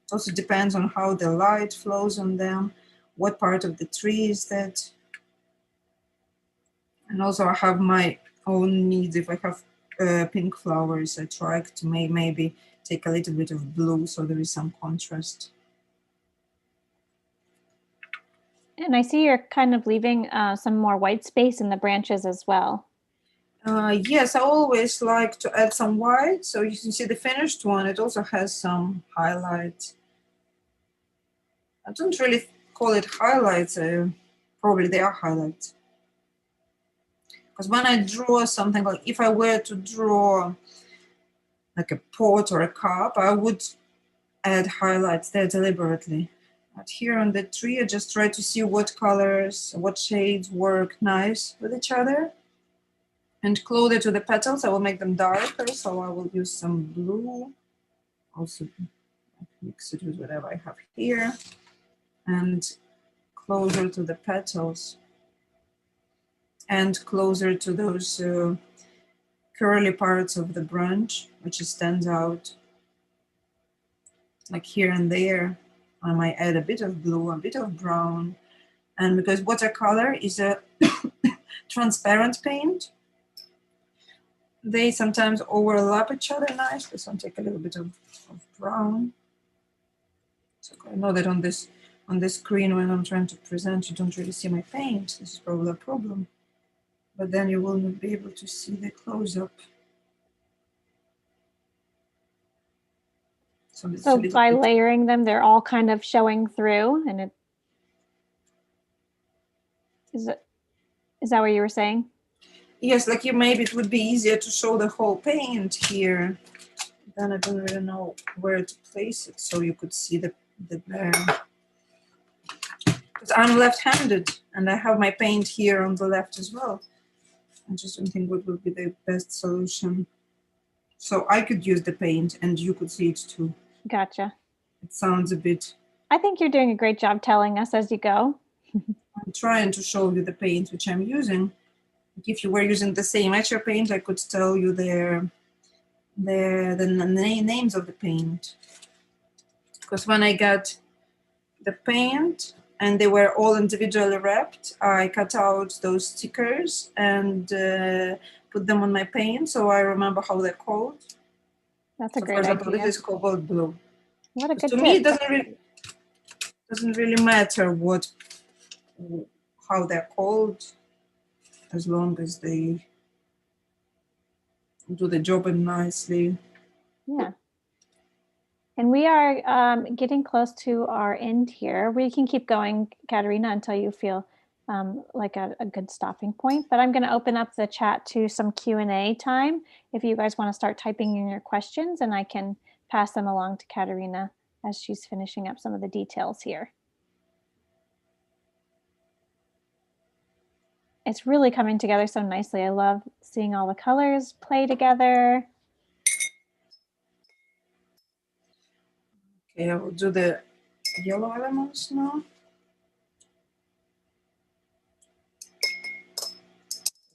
It also depends on how the light flows on them, what part of the tree is that. And also I have my own needs. If I have pink flowers, I try to maybe take a little bit of blue so there is some contrast. And I see you're kind of leaving some more white space in the branches as well. Yes, I always like to add some white. So you can see the finished one, it also has some highlights. I don't really call it highlights, probably they are highlights. Because when I draw something, like if I were to draw like a pot or a cup, I would add highlights there deliberately. But here on the tree, I just try to see what colors, what shades work nice with each other. And closer to the petals, I will make them darker, so I will use some blue. Also mix it with whatever I have here. And closer to the petals. And closer to those curly parts of the branch, which stands out, like here and there. I might add a bit of blue, a bit of brown. And because watercolor is a transparent paint, they sometimes overlap each other nicely. So I'll take a little bit of brown. So I know that on this screen when I'm trying to present, you don't really see my paint. This is probably a problem. But then you will not be able to see the close-up. So by layering them, they're all kind of showing through, and is that what you were saying? Yes, like maybe it would be easier to show the whole paint here. Then I don't really know where to place it so you could see the because I'm left-handed and I have my paint here on the left as well. I just don't think what would be the best solution. So I could use the paint and you could see it too. Gotcha. It sounds a bit... I think you're doing a great job telling us as you go. I'm trying to show you the paint which I'm using. If you were using the same etcher paint, I could tell you the names of the paint. Because when I got the paint and they were all individually wrapped, I cut out those stickers and put them on my paint so I remember how they're called. That's a great idea. For example, this is cobalt blue. What a good tip. To me, it doesn't really matter how they're called, as long as they do the job nicely. Yeah. And we are getting close to our end here. We can keep going, Kateryna, until you feel like a good stopping point. But I'm going to open up the chat to some Q&A time. If you guys want to start typing in your questions, and I can pass them along to Kateryna as she's finishing up some of the details here. It's really coming together so nicely. I love seeing all the colors play together. Okay, I will do the yellow elements now.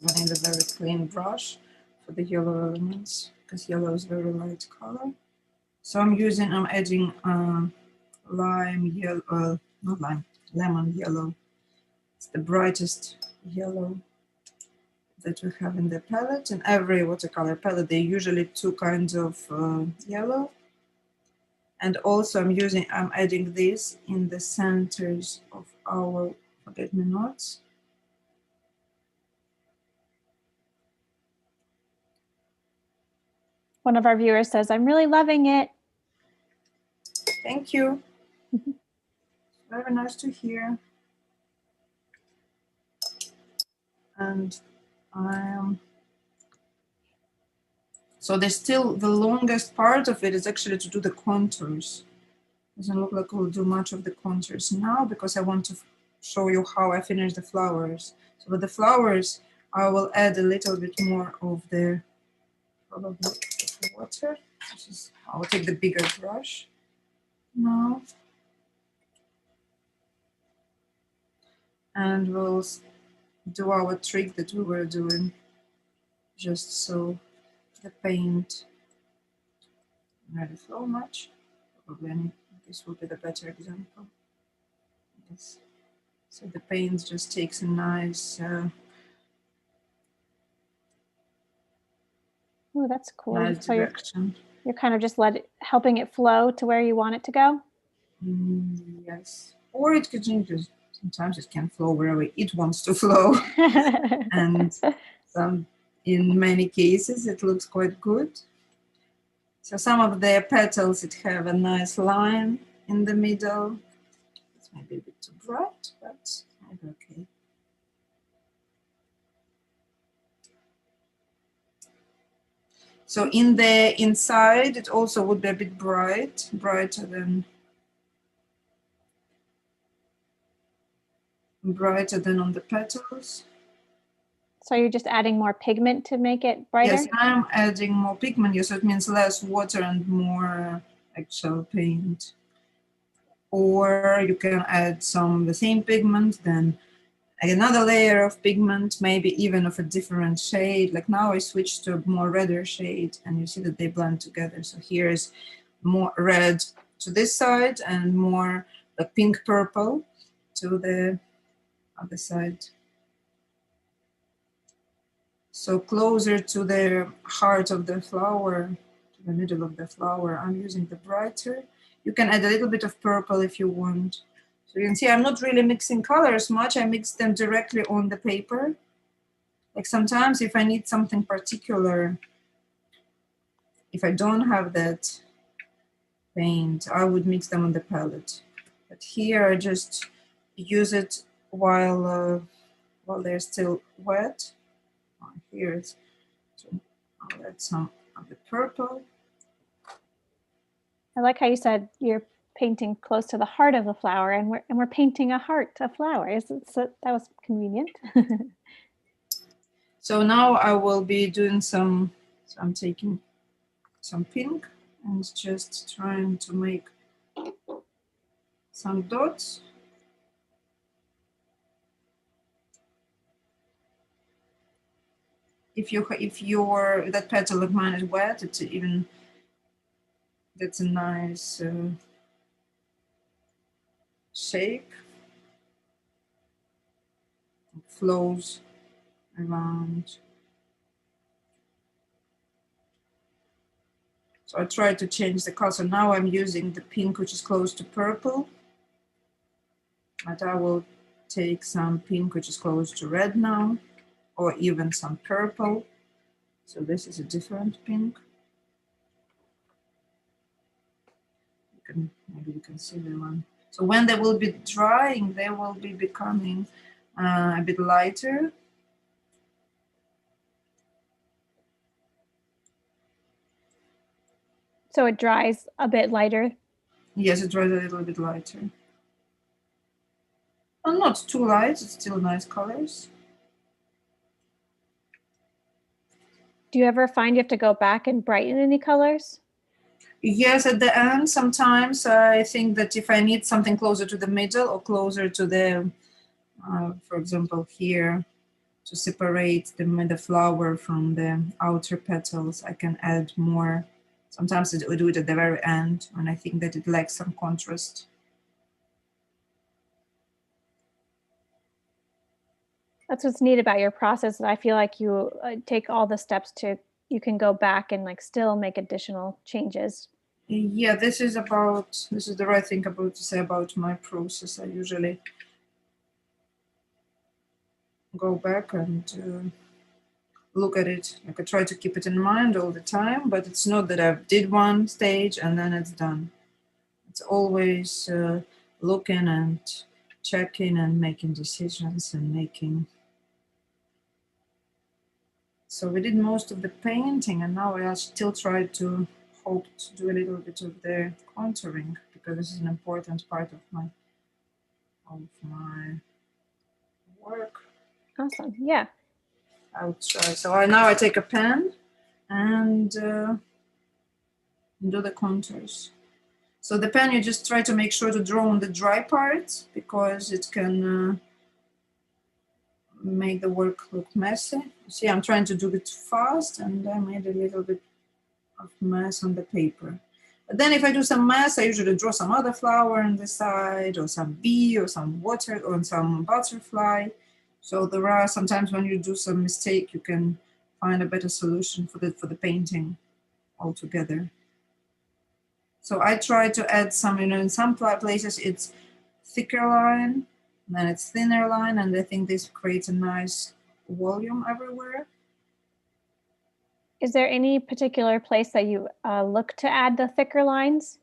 I need a very clean brush for the yellow elements because yellow is very light color. So I'm adding lemon yellow. It's the brightest yellow that we have in the palette. In every watercolor palette, there are usually two kinds of yellow. And also I'm adding this in the centers of our forget-me-nots. One of our viewers says, I'm really loving it. Thank you. Very nice to hear. And so there's still the longest part of it is actually to do the contours. Doesn't look like we'll do much of the contours now because I want to show you how I finish the flowers. So with the flowers, I will add a little bit more of the probably water. I'll take the bigger brush now. And we'll do our trick that we were doing, just so the paint doesn't really flow much. Probably this will be the better example. Yes. So the paint just takes a nice. Oh, that's cool. Nice so direction. You're kind of just helping it flow to where you want it to go. Yes, or it could just. Sometimes it can flow wherever it wants to flow, and in many cases it looks quite good. So some of the petals it have a nice line in the middle. It's maybe a bit too bright, but maybe okay. So in the inside it also would be a bit brighter than on the petals. So you're just adding more pigment to make it brighter? Yes, I'm adding more pigment, so it means less water and more actual paint. Or you can add the same pigment, then another layer of pigment, maybe even of a different shade. Like now I switched to a more redder shade and you see that they blend together. So here's more red to this side and more like pink purple to the other side. So closer to the heart of the flower, to the middle of the flower, I'm using the brighter. You can add a little bit of purple if you want. So you can see I'm not really mixing colors much. I mix them directly on the paper. Like sometimes if I need something particular, if I don't have that paint, I would mix them on the palette. But here I just use it while they're still wet. Here it's, so I'll add some of the purple. I like how you said you're painting close to the heart of the flower, and we're painting a heart, a flower. So that was convenient. So now I will be doing some, so I'm taking some pink and just trying to make some dots. If your that petal of mine is wet, it's even, that's a nice shape. It flows around. So I try to change the color. So now I'm using the pink, which is close to purple. But I will take some pink, which is close to red now, or even some purple. So this is a different pink. Maybe you can see the one. So when they will be drying, they will be becoming a bit lighter. So it dries a bit lighter. Yes, it dries a little bit lighter. And not too light, it's still nice colors. Do you ever find you have to go back and brighten any colors? Yes, at the end, sometimes I think that if I need something closer to the middle or closer to the, for example, here, to separate the flower from the outer petals, I can add more. Sometimes I do it at the very end when I think that it lacks some contrast. That's what's neat about your process. I feel like you take all the steps you can go back and like still make additional changes. Yeah, this is the right thing about to say about my process. I usually go back and look at it. Like I try to keep it in mind all the time, but it's not that I did one stage and then it's done. It's always looking and checking and making decisions and making. So we did most of the painting, and now I still try to hope to do a little bit of the contouring, because this is an important part of my work. Awesome. Yeah. I'll try. So now I take a pen and do the contours. So the pen, you just try to make sure to draw on the dry parts, because it can make the work look messy. See, I'm trying to do it fast, and I made a little bit of mess on the paper. But then if I do some mess, I usually draw some other flower on the side, or some bee, or some water, or some butterfly. So there are sometimes when you do some mistake, you can find a better solution for the painting altogether. So I try to add some, in some places it's thicker line, then it's thinner line, and I think this creates a nice volume everywhere. Is there any particular place that you look to add the thicker lines?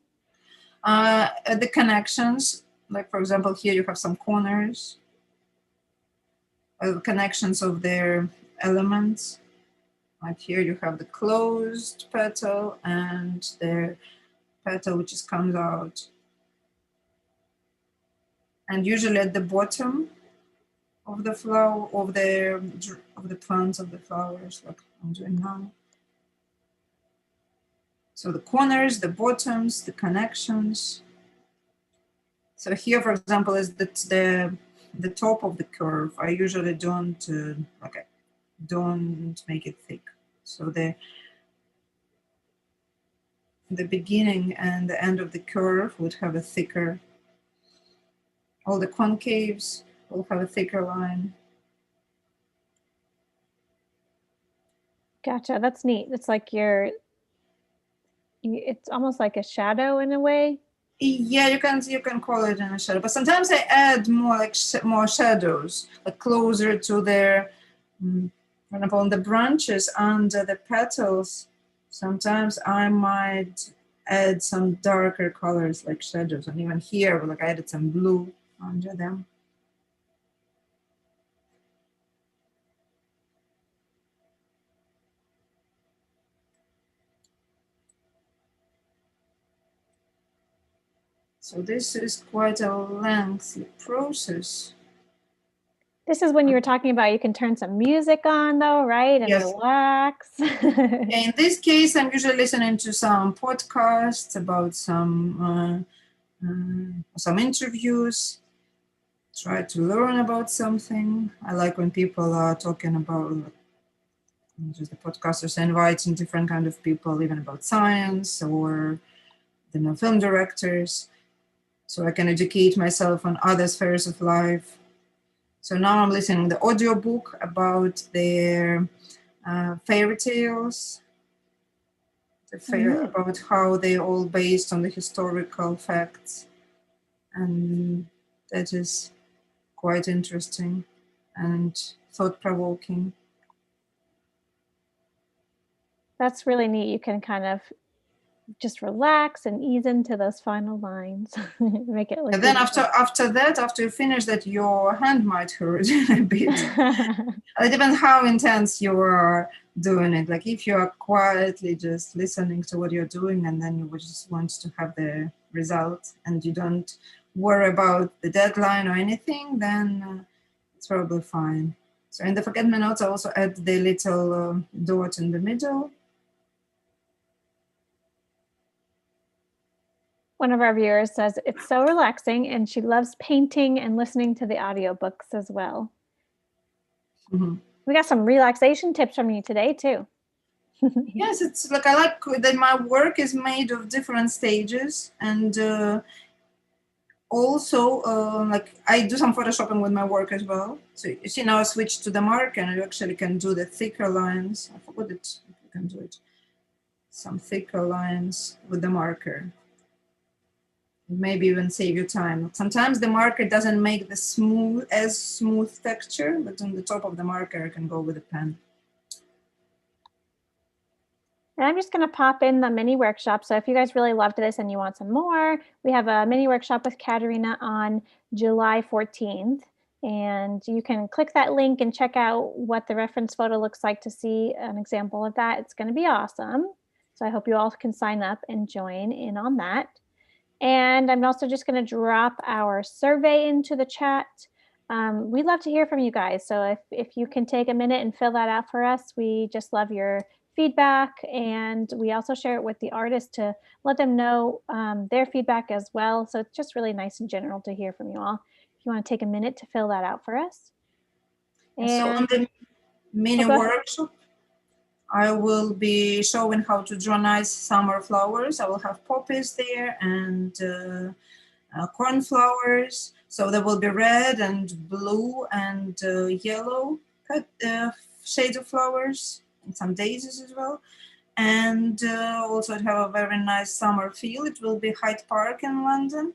The connections, like for example, here you have some corners, connections of their elements. Like here you have the closed petal and their petal which just comes out. And usually at the bottom of the flower, of the plants of the flowers, like I'm doing now. So the corners, the bottoms, the connections. So here, for example, is the top of the curve. I usually don't don't make it thick. So the beginning and the end of the curve would have a thicker All the concaves will have a thicker line. Gotcha. That's neat. It's like it's almost like a shadow in a way. Yeah, you can call it in a shadow, but sometimes I add more like more shadows, like closer to their, for example, on the branches under the petals. Sometimes I might add some darker colors like shadows, and even here, like I added some blue under them. So this is quite a lengthy process. This is when you were talking about you can turn some music on though, right? And Yes. relax. In this case, I'm usually listening to some podcasts about some interviews, try to learn about something. I like when people are talking about, just the podcasters inviting different kind of people, even about science or film directors, so I can educate myself on other spheres of life. So now I'm listening to the audiobook about their fairy tales, about how they're all based on the historical facts, and that is quite interesting and thought-provoking. That's really neat. You can kind of just relax and ease into those final lines. Make it look And then beautiful. after you finish that, your hand might hurt a bit. It depends how intense you are doing it. Like if you are quietly just listening to what you're doing, and then you just want to have the result, and you don't worry about the deadline or anything, then it's probably fine. So in the forget me notes, I also add the little dot in the middle. One of our viewers says it's so relaxing and she loves painting and listening to the audiobooks as well. Mm-hmm. We got some relaxation tips from you today too. Yes, it's like I like that my work is made of different stages, and also like I do some photoshopping with my work as well. So you see now I switched to the marker, and you actually can do the thicker lines. I forgot it. You can do it. Some thicker lines with the marker. Maybe even save you time. Sometimes the marker doesn't make the smooth texture, but on the top of the marker I can go with a pen. And I'm just going to pop in the mini workshop. So if you guys really loved this and you want some more, we have a mini workshop with Kateryna on July 14th. And you can click that link and check out what the reference photo looks like to see an example of that. It's going to be awesome. So I hope you all can sign up and join in on that. And I'm also just going to drop our survey into the chat. We'd love to hear from you guys. So if you can take a minute and fill that out for us, we just love your feedback. And we also share it with the artist to let them know their feedback as well. So it's just really nice in general to hear from you all. If you want to take a minute to fill that out for us. And so on the mini workshop, I will be showing how to draw nice summer flowers. I will have poppies there and cornflowers. So there will be red and blue and yellow shades of flowers, and some daisies as well. And also it have a very nice summer feel. It will be Hyde Park in London,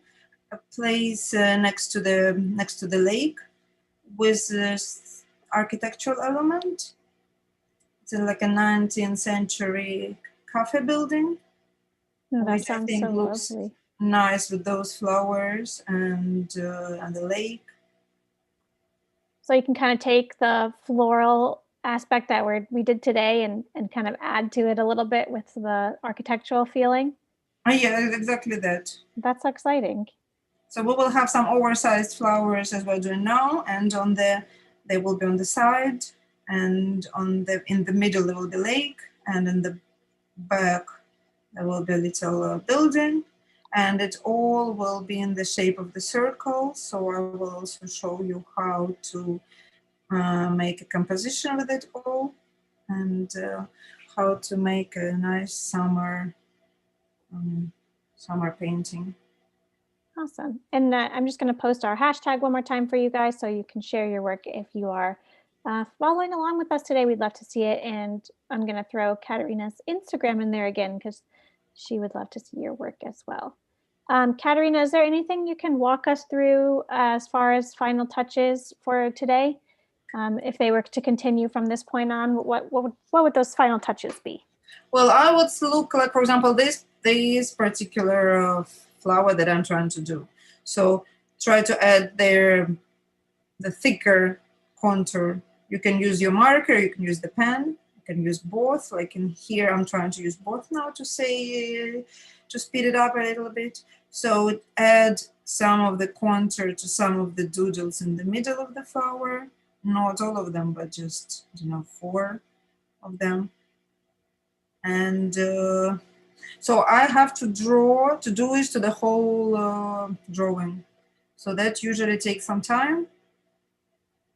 a place next to the lake with this architectural element. It's like a 19th century cafe building, that sounds so looks lovely. Nice with those flowers and the lake. So you can kind of take the floral aspect that we did today and kind of add to it a little bit with the architectural feeling. Yeah, exactly that. That's exciting. So we will have some oversized flowers as we're doing now, and they will be on the side, and in the middle there will be lake, and in the back there will be a little building, and it all will be in the shape of the circle. So I will also show you how to make a composition with it all, and how to make a nice summer painting. Awesome. And I'm just going to post our hashtag one more time for you guys so you can share your work if you are following along with us today. We'd love to see it. And I'm going to throw Kateryna's Instagram in there again because she would love to see your work as well. Kateryna, is there anything you can walk us through as far as final touches for today? If they were to continue from this point on, what would those final touches be? Well, I would look like, for example, this particular flower that I'm trying to do. So try to add the thicker contour. You can use your marker, you can use the pen, you can use both. Like in here, I'm trying to use both now to say, to speed it up a little bit. So add some of the contour to some of the doodles in the middle of the flower. Not all of them, but just, 4 of them. And so I have to do this to the whole drawing. So that usually takes some time,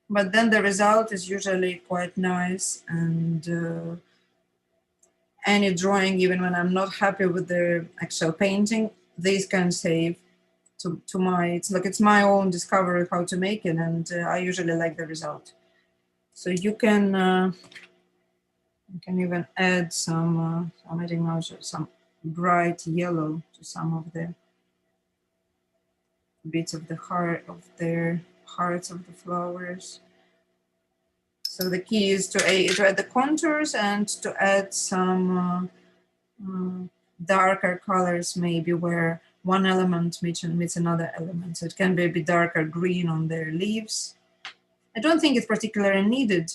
but then the result is usually quite nice. And any drawing, even when I'm not happy with the actual painting, these can save to my, it's my own discovery how to make it, and I usually like the result. So you can even add some, I'm adding now some bright yellow to some of the bits of the hearts of the flowers. So the key is to add the contours and to add some darker colors, maybe where one element meets another element. So it can be a bit darker green on their leaves. I don't think it's particularly needed.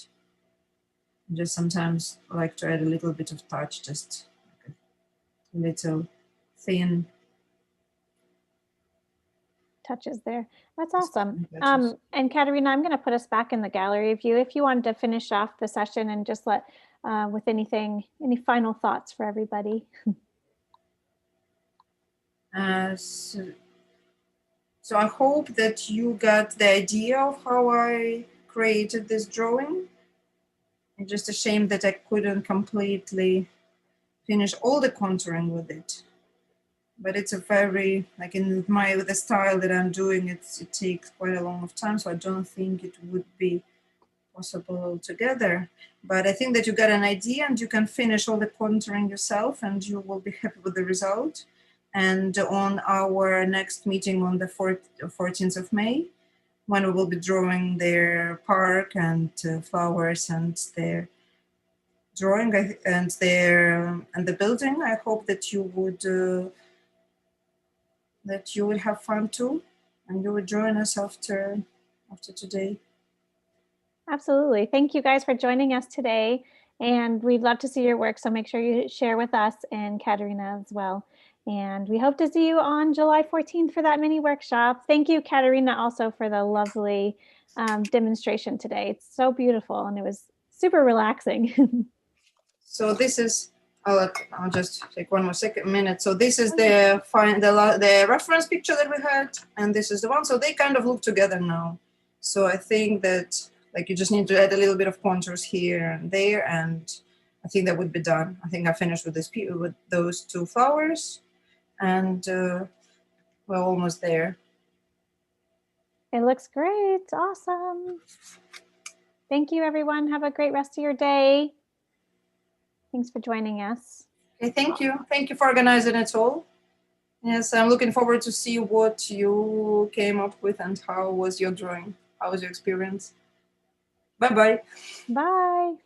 Just sometimes I like to add a little bit of touch, just like a little thin touches there. That's awesome. And Kateryna, I'm going to put us back in the gallery view if you wanted to finish off the session and just let with any final thoughts for everybody. So I hope that you got the idea of how I created this drawing. It's just a shame that I couldn't completely finish all the contouring with it. But it's a very, like with the style that I'm doing, it takes quite a long time, so I don't think it would be possible altogether. But I think that you got an idea and you can finish all the contouring yourself and you will be happy with the result. And on our next meeting on the 14th of May, when we will be drawing their park and flowers and their drawing and the building, I hope that you would have fun too, and you would join us after today. Absolutely. Thank you guys for joining us today. And we'd love to see your work. So make sure you share with us and Kateryna as well. And we hope to see you on July 14th for that mini workshop. Thank you, Kateryna, also for the lovely demonstration today. It's so beautiful and it was super relaxing. So this is, I'll just take one more minute. So this is the reference picture that we had, and this is the one. So they kind of look together now. So I think that you just need to add a little bit of contours here and there, and I think that would be done. I think I finished with those 2 flowers, and we're almost there. It looks great. Awesome. Thank you, everyone. Have a great rest of your day. Thanks for joining us. Okay, thank you. Thank you for organizing it all. Yes, I'm looking forward to see what you came up with and how was your drawing. How was your experience? Bye-bye. Bye.